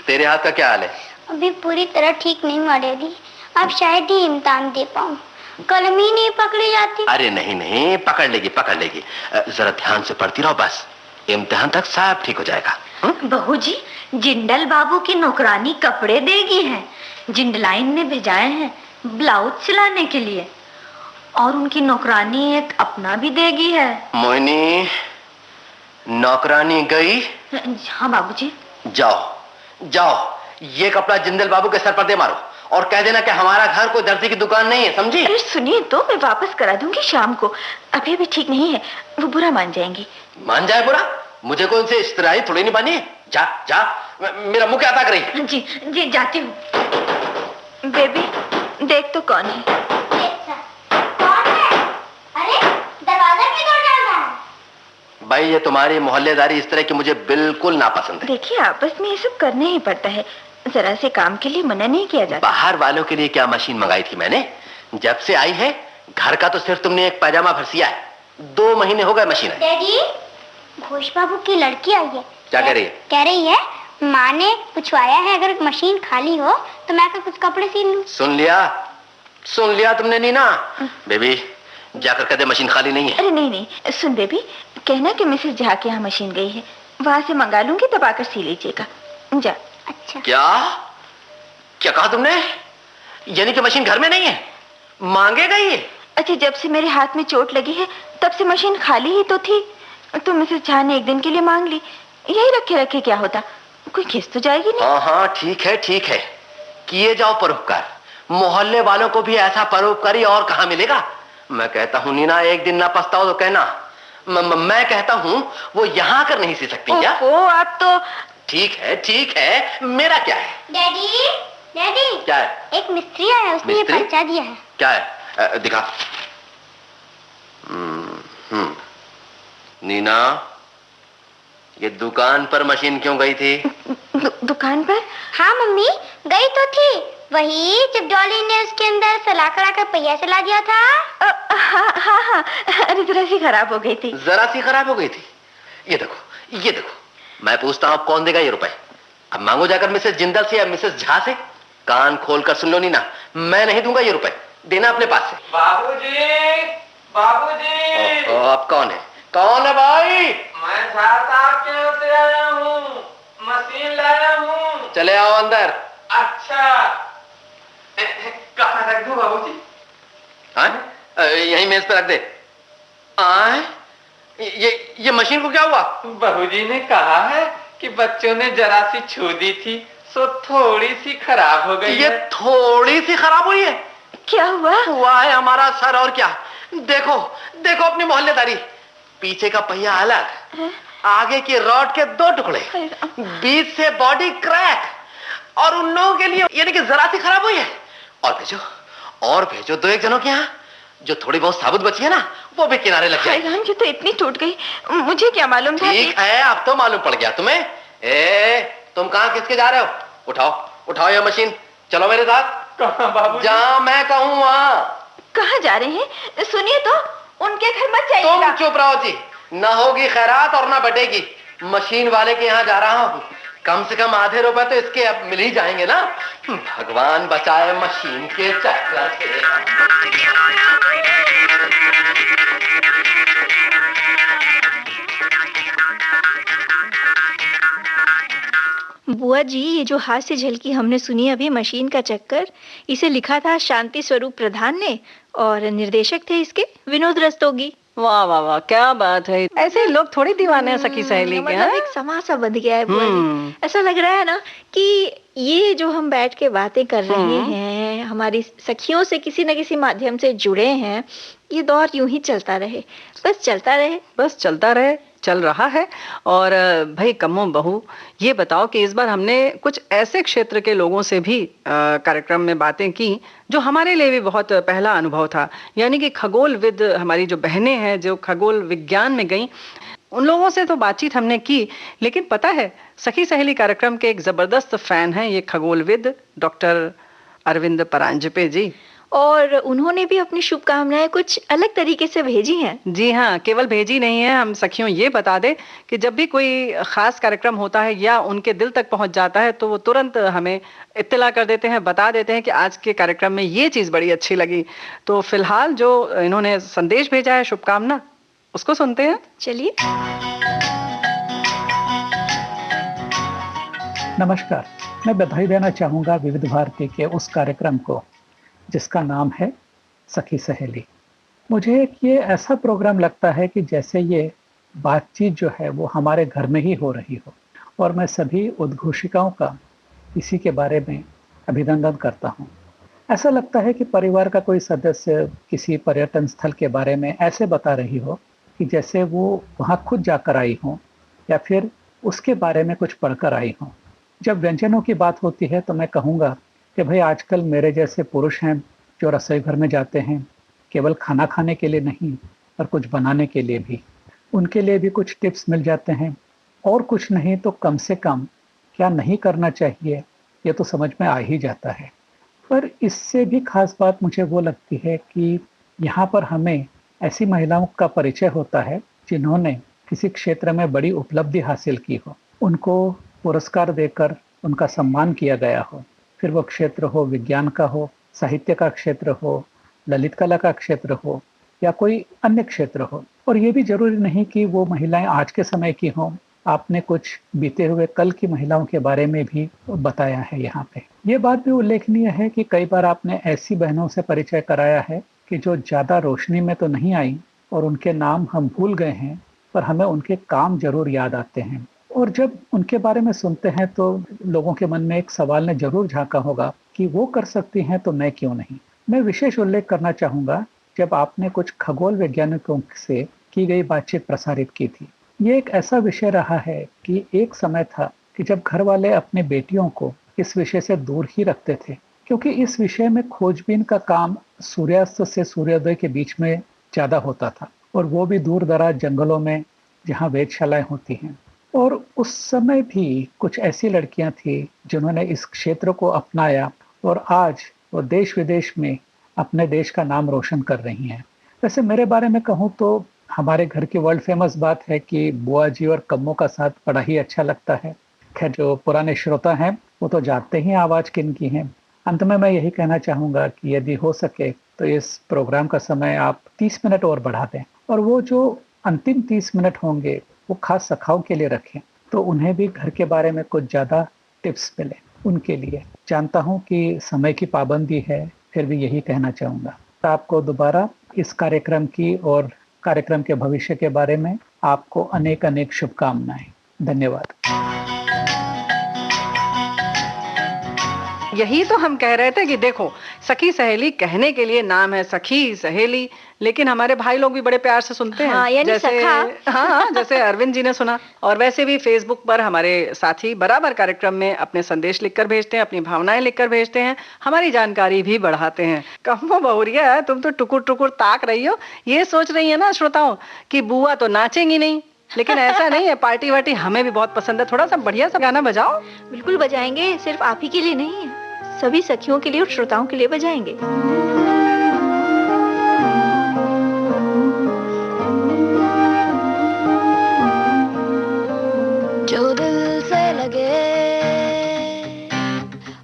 तेरे हाथ का क्या हाल है? अभी पूरी तरह ठीक नहीं हुआ डैडी, अब शायद ही इम्तिहान दे पाऊँ। कलम ही नहीं पकड़ी जाती। अरे नहीं नहीं, पकड़ लेगी पकड़ लेगी। जरा ध्यान से पढ़ती रहो, बस इम्तिहान तक सब ठीक हो जाएगा। बहू जी, जिंदल बाबू की नौकरानी कपड़े देगी है, जिंदलाइन ने भेजाए हैं ब्लाउज सिलाने के लिए, और उनकी नौकरानी एक अपना भी देगी है। मोहिनी, नौकरानी गई? हाँ बाबूजी। जाओ जाओ, ये कपड़ा जिंदल बाबू के सर पर दे मारो और कह देना कि हमारा घर कोई दर्जी की दुकान नहीं है, समझी? अरे सुनिए तो, मैं वापस करा दूंगी शाम को, अभी अभी ठीक नहीं है, वो बुरा मान जाएंगी। मान जाए बुरा? मुझे कौन से इस्तिराही थोड़ी नहीं बानी है। जा जा, मेरा मुंह क्या ताक रही है? जी जी जाती हूँ। बेबी देख तो कौन है? कौन है? अरे दरवाजा क्यों तोड़ डाल रहा है? भाई ये तुम्हारी मोहल्लेदारी इस तरह की मुझे बिल्कुल नापसंद है। देखिए आपस में ये सब करना ही पड़ता है, जरा से काम के लिए मना नहीं किया जाता। बाहर वालों के लिए क्या मशीन मंगाई थी मैंने? जब से आई है घर का तो सिर्फ तुमने एक पैजामा फरसिया है, 2 महीने हो गए मशीन है। डैडी, घोष बाबू की लड़की आई है। क्या कह रही है? कह रही है माँ ने पूछवाया है अगर मशीन खाली हो तो मैं आकर कुछ कपड़े सील लूं। सुन लिया तुमने नीना? बेबी जाकर कह दे मशीन खाली नहीं है। अरे नहीं नहीं, सुन बेबी, कहना कि मिसेस झा के यहाँ मशीन गई है, वहां से मंगा लूंगी, तब आकर सी लीजिएगा। जा। अच्छा। क्या कहा तुमने? यानी कि मशीन घर में नहीं है, मांगे गई है? अच्छा, जब से मेरे हाथ में चोट लगी है तब से मशीन खाली ही तो थी, तो मिसेस झा ने एक दिन के लिए मांग ली, यही रखे रखे क्या होता, कोई खिस तो जाएगी नहीं। हाँ ठीक है, किए जाओ परोपकार, मोहल्ले वालों को भी ऐसा परोपकारी और कहाँ मिलेगा। मैं कहता हूँ नीना, एक दिन ना पछताओ तो कहना। मैं कहता हूँ वो यहाँ कर नहीं सी सकती क्या? ओ आप तो। ठीक है, मेरा क्या है? डैडी क्या है? एक मिस्त्री आया, उसने ये पर्चा दिया है। क्या है? दिखा। नीना, ये दुकान पर मशीन क्यों गई थी? दुकान पर? हाँ मम्मी, गई तो थी, वही जब डॉली ने उसके अंदर सलाकड़ा का पहिया चला दिया था। हाँ, अरे जरा सी खराब हो गई थी। ये देखो, मैं पूछता हूँ अब कौन देगा ये रुपए? अब मांगो जाकर मिसेस जिंदल से या मिसेस झा से। कान खोल कर सुन लो नीना, मैं नहीं दूंगा ये रुपए, देना अपने पास से। बाबूजी। अब कौन है भाई? मैं झा साहब के यहाँ से आया हूँ, मशीन लाया हूँ। चले आओ अंदर। अच्छा, कहाँ रख दूं बाबूजी? यही मेज पे रख दे। ये मशीन को क्या हुआ? बहूजी ने कहा है कि बच्चों ने जरा सी छू दी थी, सो थोड़ी सी खराब हो गई। ये थोड़ी सी खराब हुई है? क्या हुआ है हमारा सर, और क्या। देखो अपनी मोहल्लेदारी, पीछे का पहिया अलग, आगे की रॉड के 2 टुकड़े, बीच से बॉडी क्रैक, और उन लोगों के लिए यानी कि जरा सी खराब हुई है। और भेजो 2-1 जनों के यहाँ, जो थोड़ी बहुत साबुत बची है ना, वो भी किनारे लग जाए। ये तो इतनी टूट गई, मुझे क्या मालूम था। ठीक है, अब तो मालूम पड़ गया तुम्हें। तुम कहाँ किसके जा रहे हो? उठाओ ये मशीन, चलो मेरे साथ। कहाँ बाबू? जहाँ मैं कहूँ वहाँ। कहाँ जा रहे हैं? सुनिए तो, उनके घर मत जाइएगा। तुम चुप रहो जी, ना होगी खैरात और ना बटेगी। मशीन वाले के यहाँ जा रहा हूँ, कम से कम आधे रुपए तो इसके अब मिल ही जाएंगे ना। भगवान बचाए मशीन के चक्कर से। बुआ जी, ये जो हास्य झलकी हमने सुनी अभी, मशीन का चक्कर, इसे लिखा था शांति स्वरूप प्रधान ने, और निर्देशक थे इसके विनोद रस्तोगी। वाह, क्या बात है। ऐसे लोग थोड़ी दीवाने हैं सखी सहेली के। मतलब एक समासा बंध गया है बुआ जी। ऐसा लग रहा है ना कि ये जो हम बैठ के बातें कर रहे हैं, हमारी सखियों से किसी न किसी माध्यम से जुड़े हैं, ये दौर यूं ही चलता रहे, बस चलता रहे, चल रहा है। और भाई कम्मो बहू, ये बताओ कि इस बार हमने कुछ ऐसे क्षेत्र के लोगों से भी कार्यक्रम में बातें की जो हमारे लिए भी बहुत पहला अनुभव था, यानी कि खगोलविद हमारी जो बहनें हैं जो खगोल विज्ञान में गईं, उन लोगों से तो बातचीत हमने की। लेकिन पता है, सखी सहेली कार्यक्रम के एक जबरदस्त फैन हैं ये खगोलविद डॉक्टर अरविंद परांजपे जी। और उन्होंने भी अपनी शुभकामनाएं कुछ अलग तरीके से भेजी हैं। जी हाँ, केवल भेजी नहीं है, हम सखियों ये बता दें कि जब भी कोई खास कार्यक्रम होता है या उनके दिल तक पहुंच जाता है तो वो तुरंत हमें इत्तला कर देते हैं, बता देते हैं कि आज के कार्यक्रम में ये चीज बड़ी अच्छी लगी। तो फिलहाल जो इन्होंने संदेश भेजा है शुभकामना, उसको सुनते हैं। चलिए। नमस्कार, मैं बधाई देना चाहूँगा विविध भारती के उस कार्यक्रम को जिसका नाम है सखी सहेली। मुझे एक ये ऐसा प्रोग्राम लगता है कि जैसे ये बातचीत जो है वो हमारे घर में ही हो रही हो, और मैं सभी उद्घोषिकाओं का इसी के बारे में अभिनंदन करता हूँ। ऐसा लगता है कि परिवार का कोई सदस्य किसी पर्यटन स्थल के बारे में ऐसे बता रही हो कि जैसे वो वहाँ खुद जाकर आई हो या फिर उसके बारे में कुछ पढ़कर आई हो। जब व्यंजनों की बात होती है तो मैं कहूँगा कि भाई आजकल मेरे जैसे पुरुष हैं जो रसोई घर में जाते हैं, केवल खाना खाने के लिए नहीं पर कुछ बनाने के लिए भी। उनके लिए भी कुछ टिप्स मिल जाते हैं, और कुछ नहीं तो कम से कम क्या नहीं करना चाहिए ये तो समझ में आ ही जाता है। पर इससे भी खास बात मुझे वो लगती है कि यहाँ पर हमें ऐसी महिलाओं का परिचय होता है जिन्होंने किसी क्षेत्र में बड़ी उपलब्धि हासिल की हो, उनको पुरस्कार देकर उनका सम्मान किया गया हो, फिर वो क्षेत्र हो विज्ञान का हो, साहित्य का क्षेत्र हो, ललित कला का क्षेत्र हो या कोई अन्य क्षेत्र हो। और ये भी जरूरी नहीं कि वो महिलाएं आज के समय की हों। आपने कुछ बीते हुए कल की महिलाओं के बारे में भी बताया है यहाँ पे। ये बात भी उल्लेखनीय है कि कई बार आपने ऐसी बहनों से परिचय कराया है कि जो ज़्यादा रोशनी में तो नहीं आई और उनके नाम हम भूल गए हैं, पर हमें उनके काम जरूर याद आते हैं। और जब उनके बारे में सुनते हैं तो लोगों के मन में एक सवाल ने जरूर झांका होगा कि वो कर सकती हैं तो मैं क्यों नहीं। मैं विशेष उल्लेख करना चाहूँगा जब आपने कुछ खगोल वैज्ञानिकों से की गई बातचीत प्रसारित की थी। ये एक ऐसा विषय रहा है कि एक समय था कि जब घर वाले अपने बेटियों को इस विषय से दूर ही रखते थे, क्योंकि इस विषय में खोजबीन का काम सूर्यास्त से सूर्योदय के बीच में ज़्यादा होता था, और वो भी दूर दराज जंगलों में जहाँ वेधशालाएं होती हैं। और उस समय भी कुछ ऐसी लड़कियां थी जिन्होंने इस क्षेत्र को अपनाया और आज वो देश विदेश में अपने देश का नाम रोशन कर रही हैं। वैसे मेरे बारे में कहूँ तो हमारे घर की वर्ल्ड फेमस बात है कि बुआ जी और कम्मों का साथ बड़ा ही अच्छा लगता है। खैर जो पुराने श्रोता हैं वो तो जानते ही आवाज़ किन की है। अंत में मैं यही कहना चाहूँगा कि यदि हो सके तो इस प्रोग्राम का समय आप 30 मिनट और बढ़ा दें, और वो जो अंतिम 30 मिनट होंगे वो खास सखाओं के लिए रखें, तो उन्हें भी घर के बारे में कुछ ज़्यादा टिप्स मिले उनके लिए। जानता हूँ कि समय की पाबंदी है, फिर भी यही कहना चाहूँगा। आपको दोबारा इस कार्यक्रम की और कार्यक्रम के भविष्य के बारे में आपको अनेक अनेक शुभकामनाएं। धन्यवाद। यही तो हम कह रहे थे कि देखो सखी सहेली कहने के लिए नाम है सखी सहेली, लेकिन हमारे भाई लोग भी बड़े प्यार से सुनते हैं। हाँ, यानी जैसे सखा। हाँ, जैसे अरविंद जी ने सुना। और वैसे भी फेसबुक पर हमारे साथी बराबर कार्यक्रम में अपने संदेश लिखकर भेजते हैं, अपनी भावनाएं लिखकर भेजते हैं, हमारी जानकारी भी बढ़ाते हैं। कहो बहुरिया, तुम तो टुकुर टुकुर ताक रही हो, ये सोच रही है ना श्रोताओं कि बुआ तो नाचेंगी नहीं, लेकिन ऐसा नहीं है। पार्टी वार्टी हमें भी बहुत पसंद है। थोड़ा सा बढ़िया सा गाना बजाओ। बिल्कुल बजाएंगे, सिर्फ आप ही के लिए नहीं, सभी सखियों के लिए और श्रोताओं के लिए बजाएंगे। जो दिल से लगे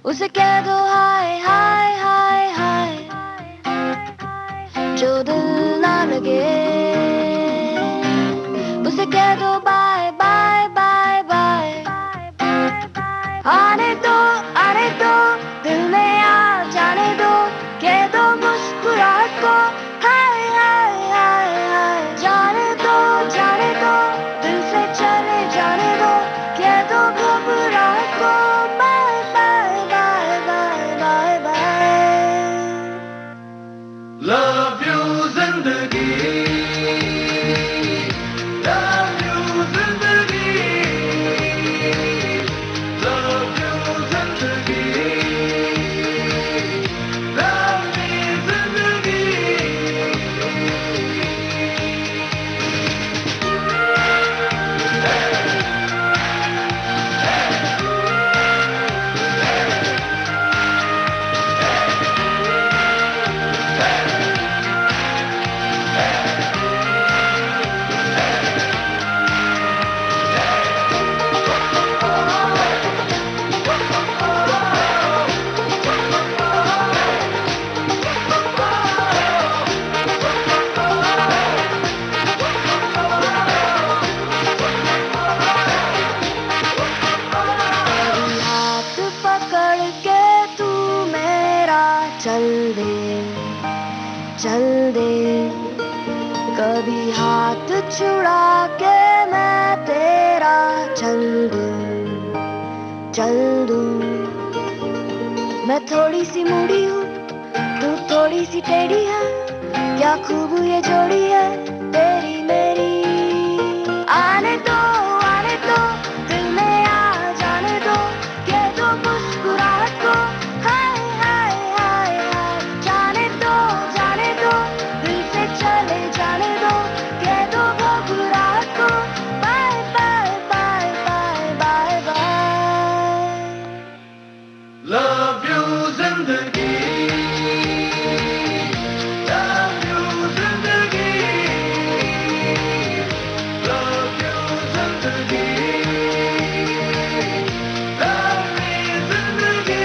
उसे कह दो हाय हाय हाय हाय, जो दिल ना लगे उसे कह दो बाय बाय बाय बाय। आने दो दिल में आ जाने दो, कह दो मुस्कुराहट को हाय हाय हाय हाय। जाने दो दिल से चले जाने दो, कह दो घबराहट को bye bye bye bye bye bye. Love you जिंदगी चल दे, कभी हाथ छुड़ा के मैं तेरा चल दूं। मैं थोड़ी सी मूड़ी हूँ, तू थोड़ी सी टेढ़ी है, क्या खूब ये जोड़ी है तेरी मेरी। आने दो दिल में आ जाने दो, कह दो मुस्कुराहट को हाय हाय हाय हाय। जाने दो दिल से चले जाने दो, कह दो घबराहट को bye bye bye bye bye bye. Love you जिंदगी, लव यू जिंदगी, लव यू जिंदगी, लव मी जिंदगी।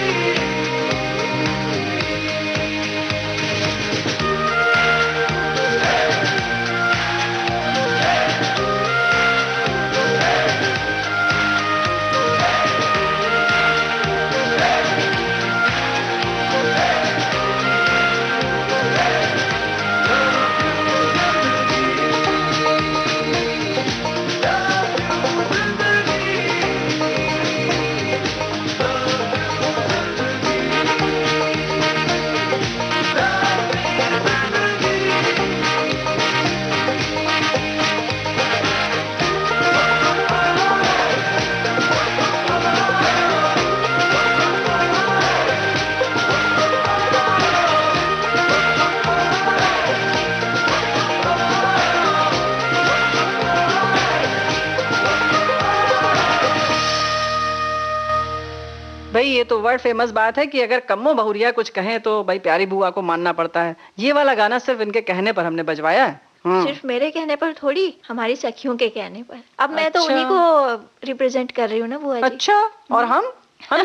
भाई ये तो वर्ल्ड फेमस बात है कि अगर कम्मो बहुरिया कुछ कहें तो भाई प्यारी बुआ को मानना पड़ता है। ये वाला गाना सिर्फ इनके कहने पर हमने बजवाया है। सिर्फ मेरे कहने पर थोड़ी, हमारी सखियों के कहने पर। अब मैं तो अच्छा। उन्हीं को रिप्रेजेंट कर रही हूँ ना बुआ जी। अच्छा, और हम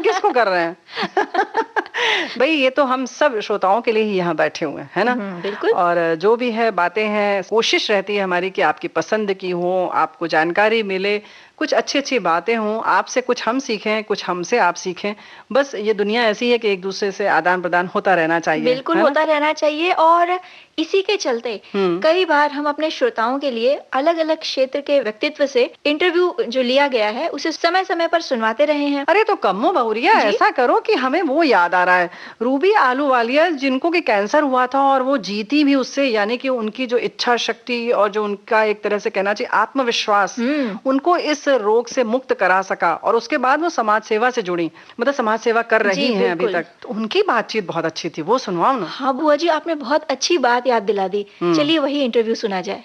किसको कर रहे हैं? भाई ये तो हम सब श्रोताओं के लिए ही यहाँ बैठे हुए हैं, है ना? बिल्कुल। और जो भी है बातें हैं, कोशिश रहती है हमारी कि आपकी पसंद की हो, आपको जानकारी मिले, कुछ अच्छी अच्छी बातें हों, आपसे कुछ हम सीखें, कुछ हमसे आप सीखें। बस ये दुनिया ऐसी है कि एक दूसरे से आदान प्रदान होता रहना चाहिए। बिल्कुल होता रहना चाहिए। और इसी के चलते कई बार हम अपने श्रोताओं के लिए अलग अलग क्षेत्र के व्यक्तित्व से इंटरव्यू जो लिया गया है उसे समय समय पर सुनवाते रहे हैं। अरे तो कम्मो बहुरिया ऐसा करो कि हमें वो याद आ रहा है, रूबी आलूवालिया जिनको कि कैंसर हुआ था और वो जीती भी उससे, यानी कि उनकी जो इच्छा शक्ति और जो उनका एक तरह से कहना चाहिए आत्मविश्वास उनको इस रोग से मुक्त करा सका, और उसके बाद वो समाज सेवा से जुड़ी, मतलब समाज सेवा कर रही हैं अभी तक। तो उनकी बातचीत बहुत अच्छी थी, वो सुनवाओ ना। हाँ बुआ जी, आपने बहुत अच्छी बात याद दिला दी। चलिए वही इंटरव्यू सुना जाए।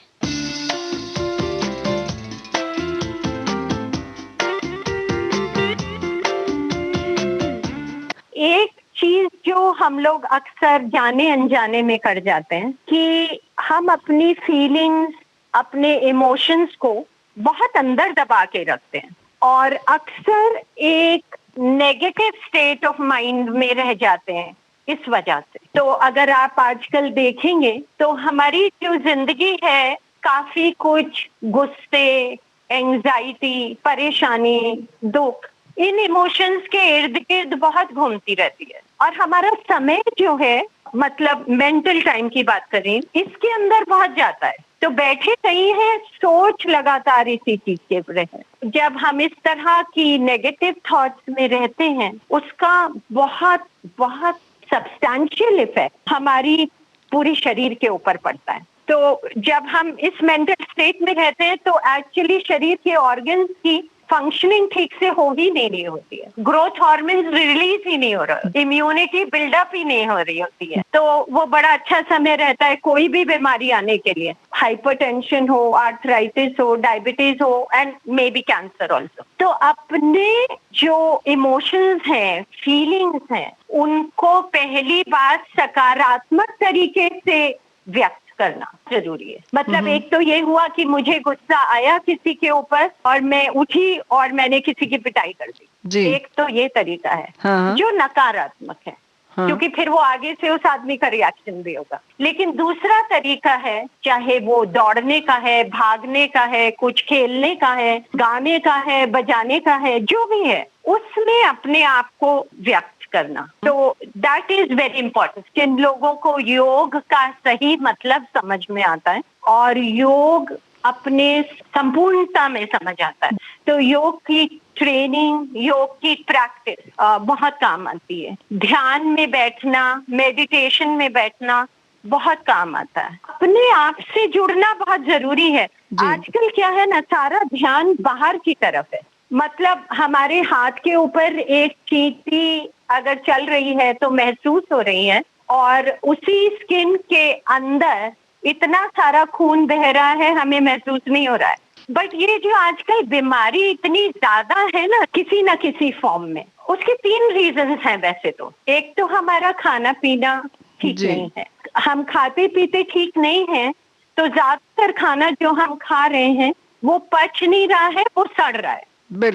एक चीज जो हम लोग अक्सर जाने अनजाने में कर जाते हैं कि हम अपनी फीलिंग्स, अपने इमोशंस को बहुत अंदर दबा के रखते हैं और अक्सर एक नेगेटिव स्टेट ऑफ माइंड में रह जाते हैं इस वजह से। तो अगर आप आजकल देखेंगे तो हमारी जो जिंदगी है काफी कुछ गुस्से, एंजाइटी, परेशानी, दुख, इन इमोशंस के इर्द गिर्द बहुत घूमती रहती है। और हमारा समय जो है, मतलब मेंटल टाइम की बात करें, इसके अंदर बहुत जाता है। तो बैठे नहीं है, सोच लगातार इसी चीज के रहे। जब हम इस तरह की नेगेटिव थॉट्स में रहते हैं, उसका बहुत बहुत सब्सटैंशियल इफेक्ट हमारी पूरी शरीर के ऊपर पड़ता है। तो जब हम इस मेंटल स्टेट में रहते हैं तो एक्चुअली शरीर के ऑर्गन्स की फंक्शनिंग ठीक से हो ही नहीं होती है, ग्रोथ हार्मोन्स रिलीज ही नहीं हो रहा, इम्यूनिटी बिल्डअप ही नहीं हो रही होती है। तो वो बड़ा अच्छा समय रहता है कोई भी बीमारी आने के लिए, हाइपरटेंशन हो, आर्थराइटिस हो, डायबिटीज हो and may be cancer also. तो अपने जो इमोशंस हैं, फीलिंग्स हैं, उनको पहली बात सकारात्मक तरीके से व्यक्त करना जरूरी है। मतलब एक तो ये हुआ कि मुझे गुस्सा आया किसी के ऊपर और मैं उठी और मैंने किसी की पिटाई कर दी, एक तो ये तरीका है जो नकारात्मक है, क्योंकि फिर वो आगे से उस आदमी का रिएक्शन भी होगा। लेकिन दूसरा तरीका है, चाहे वो दौड़ने का है, भागने का है, कुछ खेलने का है, गाने का है, बजाने का है, जो भी है, उसमें अपने आप को व्यक्त करना, तो दैट इज वेरी इंपॉर्टेंट। जिन लोगों को योग का सही मतलब समझ में आता है और योग अपने संपूर्णता में समझ आता है, तो योग की ट्रेनिंग, योग की प्रैक्टिस बहुत काम आती है। ध्यान में बैठना, मेडिटेशन में बैठना बहुत काम आता है। अपने आप से जुड़ना बहुत जरूरी है। आजकल क्या है ना, सारा ध्यान बाहर की तरफ है। मतलब हमारे हाथ के ऊपर एक चींटी अगर चल रही है तो महसूस हो रही है, और उसी स्किन के अंदर इतना सारा खून बह रहा है, हमें महसूस नहीं हो रहा है। बट ये जो आजकल बीमारी इतनी ज्यादा है ना किसी फॉर्म में, उसके 3 रीजंस हैं वैसे तो। एक तो हमारा खाना पीना ठीक नहीं है, हम खाते पीते ठीक नहीं है, तो ज्यादातर खाना जो हम खा रहे हैं वो पच नहीं रहा है, वो सड़ रहा है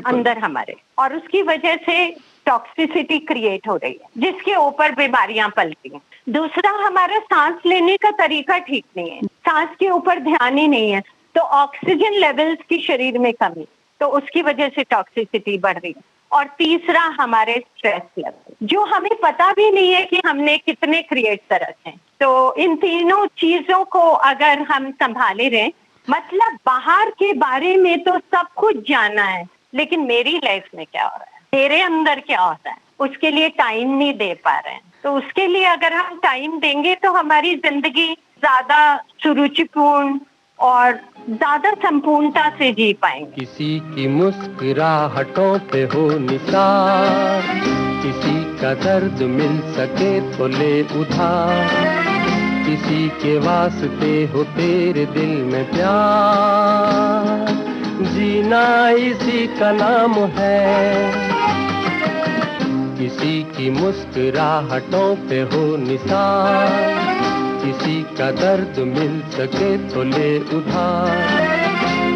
अंदर हमारे, और उसकी वजह से टॉक्सिसिटी क्रिएट हो रही है, जिसके ऊपर बीमारियां पलती हैं। दूसरा, हमारा सांस लेने का तरीका ठीक नहीं है, सांस के ऊपर ध्यान ही नहीं है, तो ऑक्सीजन लेवल्स की शरीर में कमी, तो उसकी वजह से टॉक्सिसिटी बढ़ रही है। और तीसरा, हमारे स्ट्रेस लेवल, जो हमें पता भी नहीं है कि हमने कितने क्रिएट कर रखे हैं। तो इन तीनों चीजों को अगर हम संभाले रहे, मतलब बाहर के बारे में तो सब कुछ जाना है, लेकिन मेरी लाइफ में क्या हो रहा है, मेरे अंदर क्या होता है, उसके लिए टाइम नहीं दे पा रहे हैं। तो उसके लिए अगर हम टाइम देंगे तो हमारी जिंदगी ज्यादा सुरुचिपूर्ण और ज्यादा संपूर्णता से जी पाएंगे। किसी की मुस्कुराहटों पे हो निसार, किसी का दर्द मिल सके तो ले उधार, किसी के वास्ते हो तेरे दिल में प्यार, जीना इसी का नाम है। किसी की मुस्कुराहटों पे हो निसार, किसी का दर्द मिल सके तो ले उधार,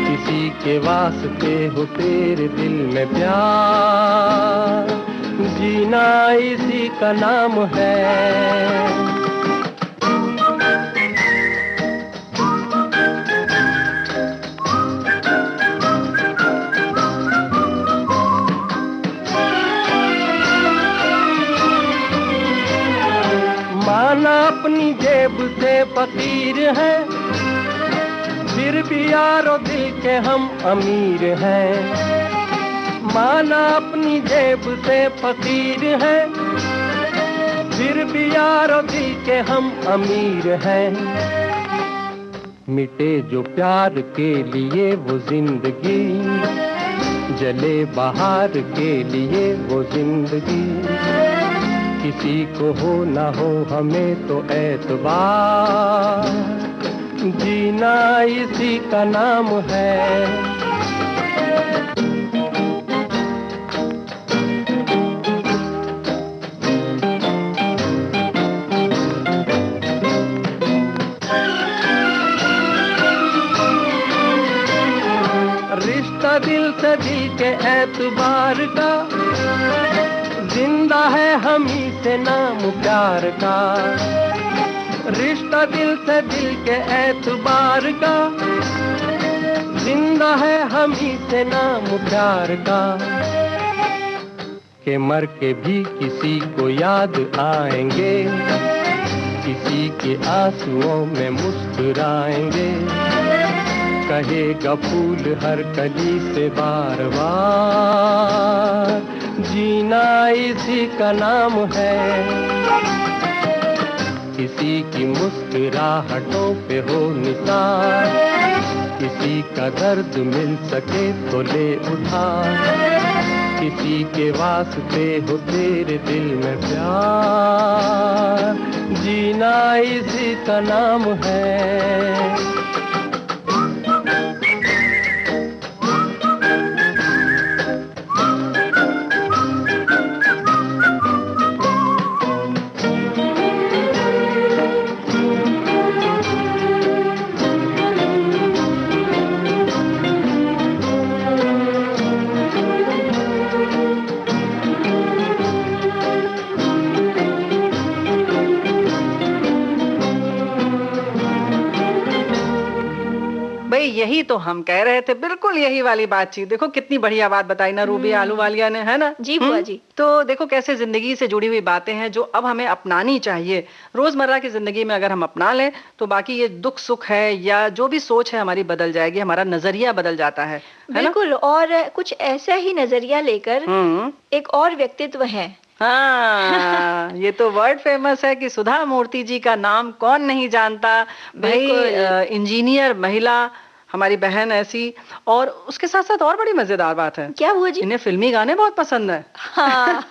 किसी के वास्ते हो तेरे दिल में प्यार, जीना इसी का नाम है। माना अपनी जेब से फकीर है, फिर भी यारो दिल के हम अमीर हैं। माना अपनी जेब से फकीर है, फिर भी यारो दिल के हम अमीर हैं। मिटे जो प्यार के लिए वो जिंदगी, जले बाहर के लिए वो जिंदगी, किसी को हो ना हो हमें तो एतबार, जीना इसी का नाम है। रिश्ता दिल से दिल के एतबार का, जिंदा है हम ही से नाम प्यार का। रिश्ता दिल से दिल के एतबार का, जिंदा है हम ही से नाम प्यार का। के मर के भी किसी को याद आएंगे, किसी के आंसुओं में मुस्कुराएंगे, कहेगा फूल हर कली से बार बार, जीना इसी का नाम है। किसी की मुस्कुराहटों पे हो निसार, किसी का दर्द मिल सके तो ले उधार, किसी के वास्ते हो तेरे दिल में प्यार, जीना इसी का नाम है। भाई यही तो हम कह रहे थे, बिल्कुल यही वाली बातचीत। देखो कितनी बढ़िया बात बताई ना रूबी आलूवालिया ने, है ना? जी बुआ जी। तो देखो कैसे जिंदगी से जुड़ी हुई बातें हैं जो अब हमें अपनानी चाहिए। रोजमर्रा की जिंदगी में अगर हम अपना लें तो बाकी ये दुख सुख है या जो भी सोच है हमारी बदल जाएगी, हमारा नजरिया बदल जाता है ना? बिल्कुल, और कुछ ऐसा ही नजरिया लेकर एक और व्यक्तित्व है। हाँ ये तो वर्ड फेमस है कि सुधा मूर्ति जी का नाम कौन नहीं जानता भाई। इंजीनियर महिला, हमारी बहन ऐसी, और उसके साथ साथ और बड़ी मजेदार बात है। क्या हुआ जी? इन्हें फिल्मी गाने बहुत पसंद है। हाँ।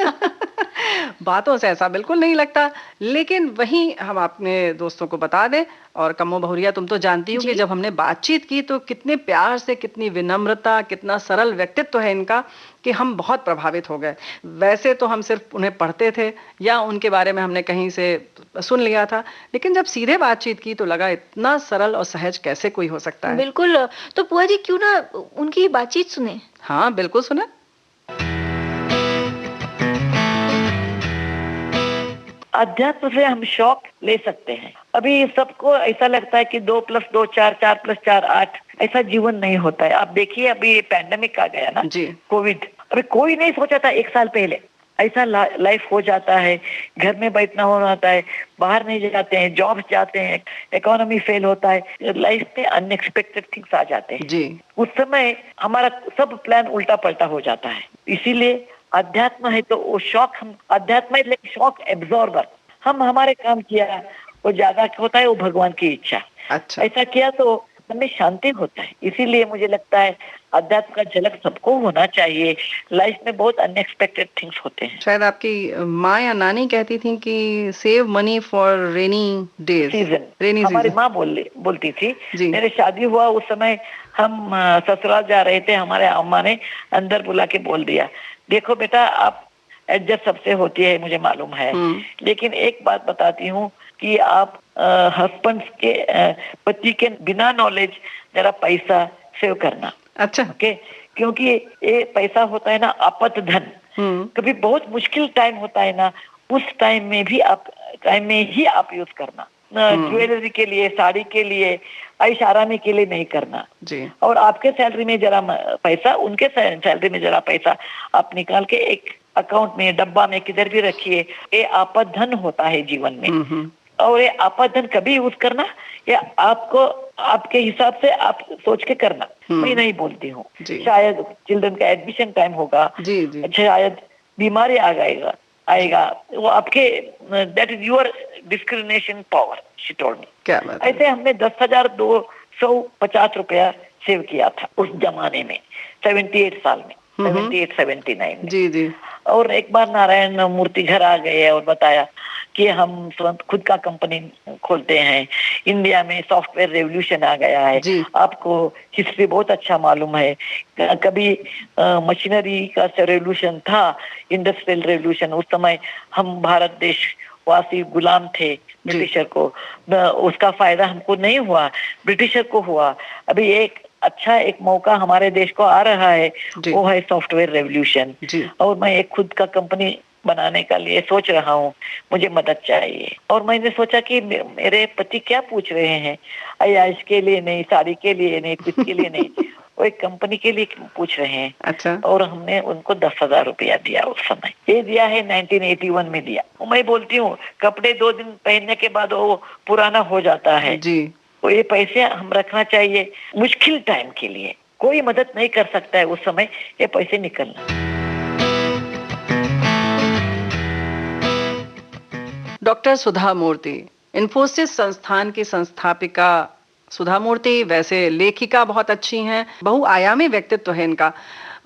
बातों से ऐसा बिल्कुल नहीं लगता, लेकिन वहीं हम अपने दोस्तों को बता दें, और कम्मो बहुरिया तुम तो जानती हो कि जब हमने बातचीत की तो कितने प्यार से, कितनी विनम्रता, कितना सरल व्यक्तित्व है इनका कि हम बहुत प्रभावित हो गए। वैसे तो हम सिर्फ उन्हें पढ़ते थे या उनके बारे में हमने कहीं से सुन लिया था, लेकिन जब सीधे बातचीत की तो लगा इतना सरल और सहज कैसे कोई हो सकता है। बिल्कुल, तो बुआ जी क्यों ना उनकी बातचीत सुने? हाँ बिल्कुल सुने। अध्यात्म से हम शौक ले सकते हैं। अभी सबको ऐसा लगता है कि 2 + 2 4, 4 + 4 8, ऐसा जीवन नहीं होता है। आप देखिए अभी पैंडेमिक आ गया ना, कोविड, अभी कोई नहीं सोचा था 1 साल पहले ऐसा लाइफ हो जाता है। घर में बैठना हो जाता है, बाहर नहीं जाते हैं, जॉब जाते हैं, इकोनॉमी फेल होता है, लाइफ में अनएक्सपेक्टेड थिंग्स आ जाते हैं जी। उस समय हमारा सब प्लान उल्टा पलटा हो जाता है। इसीलिए अध्यात्म है तो वो शौक, हम अध्यात्म है लेकिन शौक एब्जॉर्बर, हम हमारे काम किया वो ज्यादा होता है, वो भगवान की इच्छा। अच्छा। ऐसा किया तो मन में शांति होता है। इसीलिए मुझे लगता है अध्यात्म का झलक सबको होना चाहिए। लाइफ में बहुत अनएक्सपेक्टेड थिंग्स होते हैं। शायद आपकी माँ या नानी कहती थी कि save money for rainy days, season. हमारी माँ बोलती थी। मेरे शादी हुआ उस समय हम ससुराल जा रहे थे, हमारे अम्मा ने अंदर बुला के बोल दिया, देखो बेटा आप एडजस्ट सबसे होती है मुझे मालूम है, लेकिन एक बात बताती हूँ कि आप हस्बैंड के पति के बिना नॉलेज जरा पैसा सेव करना। अच्छा। ओके, क्योंकि ये पैसा होता है ना आपात धन। कभी बहुत मुश्किल टाइम होता है ना, उस टाइम में ही आप यूज करना। ज्वेलरी के लिए, साड़ी के लिए, ऐश आरामी के लिए नहीं करना जी। और आपके सैलरी में जरा पैसा, उनके सैलरी में जरा पैसा आप निकाल के एक अकाउंट में, डब्बा में किधर भी रखिए। ये आपात धन होता है जीवन में, और ये आपात धन कभी यूज करना या आपको आपके हिसाब से आप सोच के करना। मैं नहीं बोलती हूँ, शायद चिल्ड्रन का एडमिशन टाइम होगा जी, जी। शायद बीमारी आएगा वो आपके, that is your discrimination power, she told me. क्या बात है? ऐसे हमने 10,250 रुपया सेव किया था उस जमाने में, 78 साल में, 78-79 में। जी जी। और एक बार नारायण मूर्ति घर आ गए और बताया कि हम खुद का कंपनी खोलते हैं, इंडिया में सॉफ्टवेयर रेवोल्यूशन आ गया है। आपको हिस्ट्री बहुत अच्छा मालूम है, कभी मशीनरी का रेवोल्यूशन था, इंडस्ट्रियल रेवोल्यूशन, उस समय हम भारत देश वासी गुलाम थे ब्रिटिशर को, उसका फायदा हमको नहीं हुआ, ब्रिटिशर को हुआ। अभी एक मौका हमारे देश को आ रहा है, वो है सॉफ्टवेयर रेवोल्यूशन, और मैं एक खुद का कंपनी बनाने का लिए सोच रहा हूँ, मुझे मदद चाहिए। और मैंने सोचा कि मेरे पति क्या पूछ रहे हैं, अयाश के लिए नहीं, साड़ी के लिए नहीं, कुछ के लिए नहीं, वो एक कंपनी के लिए पूछ रहे हैं। अच्छा। और हमने उनको 10,000 रुपया दिया उस समय, ये दिया है 1981 में दिया। मैं बोलती हूँ कपड़े 2 दिन पहनने के बाद वो पुराना हो जाता है जी। तो ये पैसे हम रखना चाहिए मुश्किल टाइम के लिए, कोई मदद नहीं कर सकता है उस समय, ये पैसे निकलना। डॉक्टर सुधा मूर्ति, इन्फोसिस संस्थान की संस्थापिका सुधा मूर्ति वैसे लेखिका बहुत अच्छी हैं, बहुआयामी व्यक्तित्व है इनका।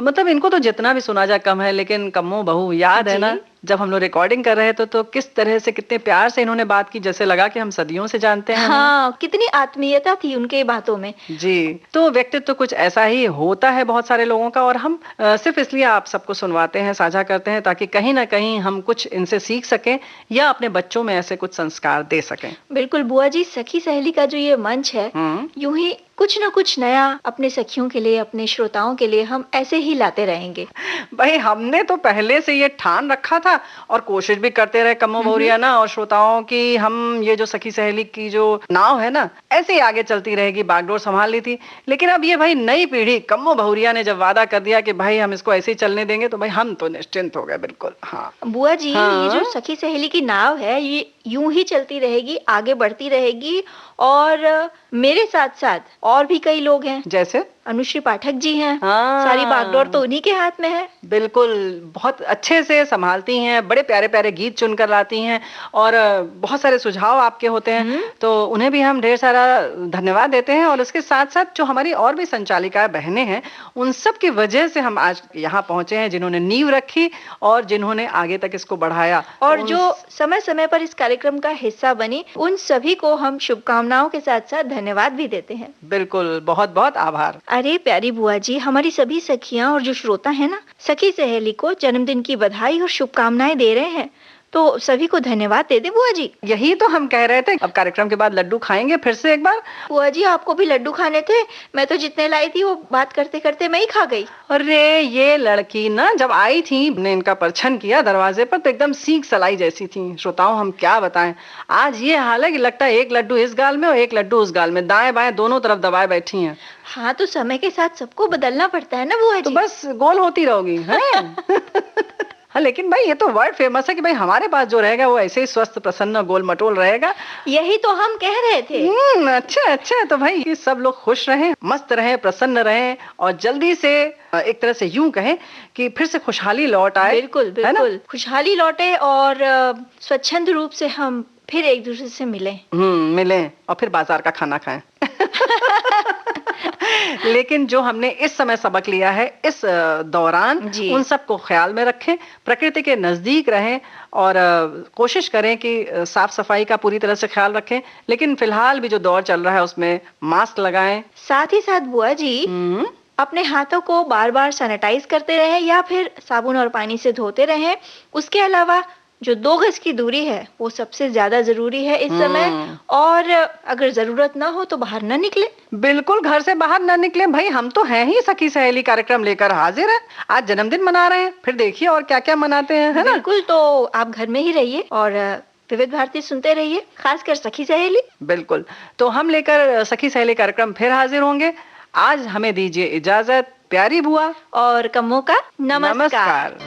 मतलब इनको तो जितना भी सुना जाए कम है, लेकिन कम्मो बहू याद है ना जब हम लोग रिकॉर्डिंग कर रहे थे तो किस तरह से, कितने प्यार से इन्होंने बात की, जैसे लगा कि हम सदियों से जानते हैं। हाँ, कितनी आत्मीयता थी उनके बातों में जी। तो व्यक्तित्व तो कुछ ऐसा ही होता है बहुत सारे लोगों का, और हम सिर्फ इसलिए आप सबको सुनवाते हैं, साझा करते हैं, ताकि कहीं ना कहीं हम कुछ इनसे सीख सकें या अपने बच्चों में ऐसे कुछ संस्कार दे सकें। बिल्कुल बुआ जी, सखी सहेली का जो ये मंच है, यूं ही कुछ ना कुछ नया अपने सखियों के लिए, अपने श्रोताओं के लिए हम ऐसे ही लाते रहेंगे। भाई हमने तो पहले से ये ठान रखा था रखा और कोशिश भी करते रहे कम्मो बहुरिया ना और श्रोताओं की हम ये जो सखी सहेली की जो नाव है ना ऐसे ही आगे चलती रहेगी, बागडोर संभाल ली थी। लेकिन अब ये भाई नई पीढ़ी कम्मो बहुरिया ने जब वादा कर दिया कि भाई हम इसको ऐसे ही चलने देंगे तो भाई हम तो निश्चिंत हो गए बिल्कुल। हाँ बुआ जी, हाँ? ये जो सखी सहेली की नाव है ये यूं ही चलती रहेगी, आगे बढ़ती रहेगी। और मेरे साथ साथ और भी कई लोग हैं, जैसे अनुश्री पाठक जी हैं। हाँ। सारी बागडोर तो उन्हीं के हाथ में है। बिल्कुल, बहुत अच्छे से संभालती हैं, बड़े प्यारे प्यारे गीत चुनकर लाती हैं और बहुत सारे सुझाव आपके होते हैं, तो उन्हें भी हम ढेर सारा धन्यवाद देते हैं। और इसके साथ साथ जो हमारी और भी संचालिका बहनें हैं उन सब की वजह से हम आज यहाँ पहुंचे हैं, जिन्होंने नींव रखी और जिन्होंने आगे तक इसको बढ़ाया और जो समय समय पर इस कार्यक्रम का हिस्सा बनी, उन सभी को हम शुभकामनाओं के साथ साथ धन्यवाद भी देते हैं। बिल्कुल, बहुत बहुत आभार। अरे प्यारी बुआ जी, हमारी सभी सखियां और जो श्रोता है ना, सखी सहेली को जन्मदिन की बधाई और शुभकामनाएं दे रहे हैं, तो सभी को धन्यवाद दे दे बुआ जी। यही तो हम कह रहे थे। अब कार्यक्रम के बाद लड्डू खाएंगे फिर से एक बार। बुआ जी आपको भी लड्डू खाने थे? मैं तो जितने लाई थी वो बात करते करते मैं ही खा गई। अरे ये लड़की ना जब आई थी, ने इनका परछन किया दरवाजे पर तो एकदम सीख सलाई जैसी थी। श्रोताओं हम क्या बताएं, आज ये हाल है कि लगता है एक लड्डू इस गाल में और एक लड्डू उस गाल में, दाएं बाएं दोनों तरफ दबाए बैठी हैं। हाँ तो समय के साथ सबको बदलना पड़ता है ना बुआ जी। तो बस गोल होती रहोगी है? हाँ लेकिन भाई ये तो वर्ड फेमस है कि भाई हमारे पास जो रहेगा वो ऐसे ही स्वस्थ प्रसन्न गोल मटोल रहेगा। यही तो हम कह रहे थे। अच्छा तो भाई कि सब लोग खुश रहें, मस्त रहें, प्रसन्न रहें और जल्दी से एक तरह से यूं कहें कि फिर से खुशहाली लौट आए। बिल्कुल बिल्कुल, खुशहाली लौटे और स्वच्छंद रूप से हम फिर एक दूसरे से मिलें और फिर बाजार का खाना खाएं। लेकिन जो हमने इस समय सबक लिया है इस दौरान, उन सबको ख्याल में रखें, प्रकृति के नजदीक रहें और कोशिश करें कि साफ सफाई का पूरी तरह से ख्याल रखें। लेकिन फिलहाल भी जो दौर चल रहा है उसमें मास्क लगाएं। साथ ही साथ बुआ जी अपने हाथों को बार बार सैनिटाइज करते रहें या फिर साबुन और पानी से धोते रहें। उसके अलावा जो 2 गज की दूरी है वो सबसे ज्यादा जरूरी है इस समय, और अगर जरूरत ना हो तो बाहर ना निकले। बिल्कुल, घर से बाहर ना निकले। भाई हम तो हैं ही सखी सहेली कार्यक्रम लेकर हाजिर हैं। आज जन्मदिन मना रहे हैं, फिर देखिए और क्या क्या मनाते हैं, है ना? बिल्कुल, तो आप घर में ही रहिए और विविध भारती सुनते रहिए, खासकर सखी सहेली। बिल्कुल, तो हम लेकर सखी सहेली कार्यक्रम फिर हाजिर होंगे। आज हमें दीजिए इजाजत। प्यारी बुआ और कम्मो का नमस्कार।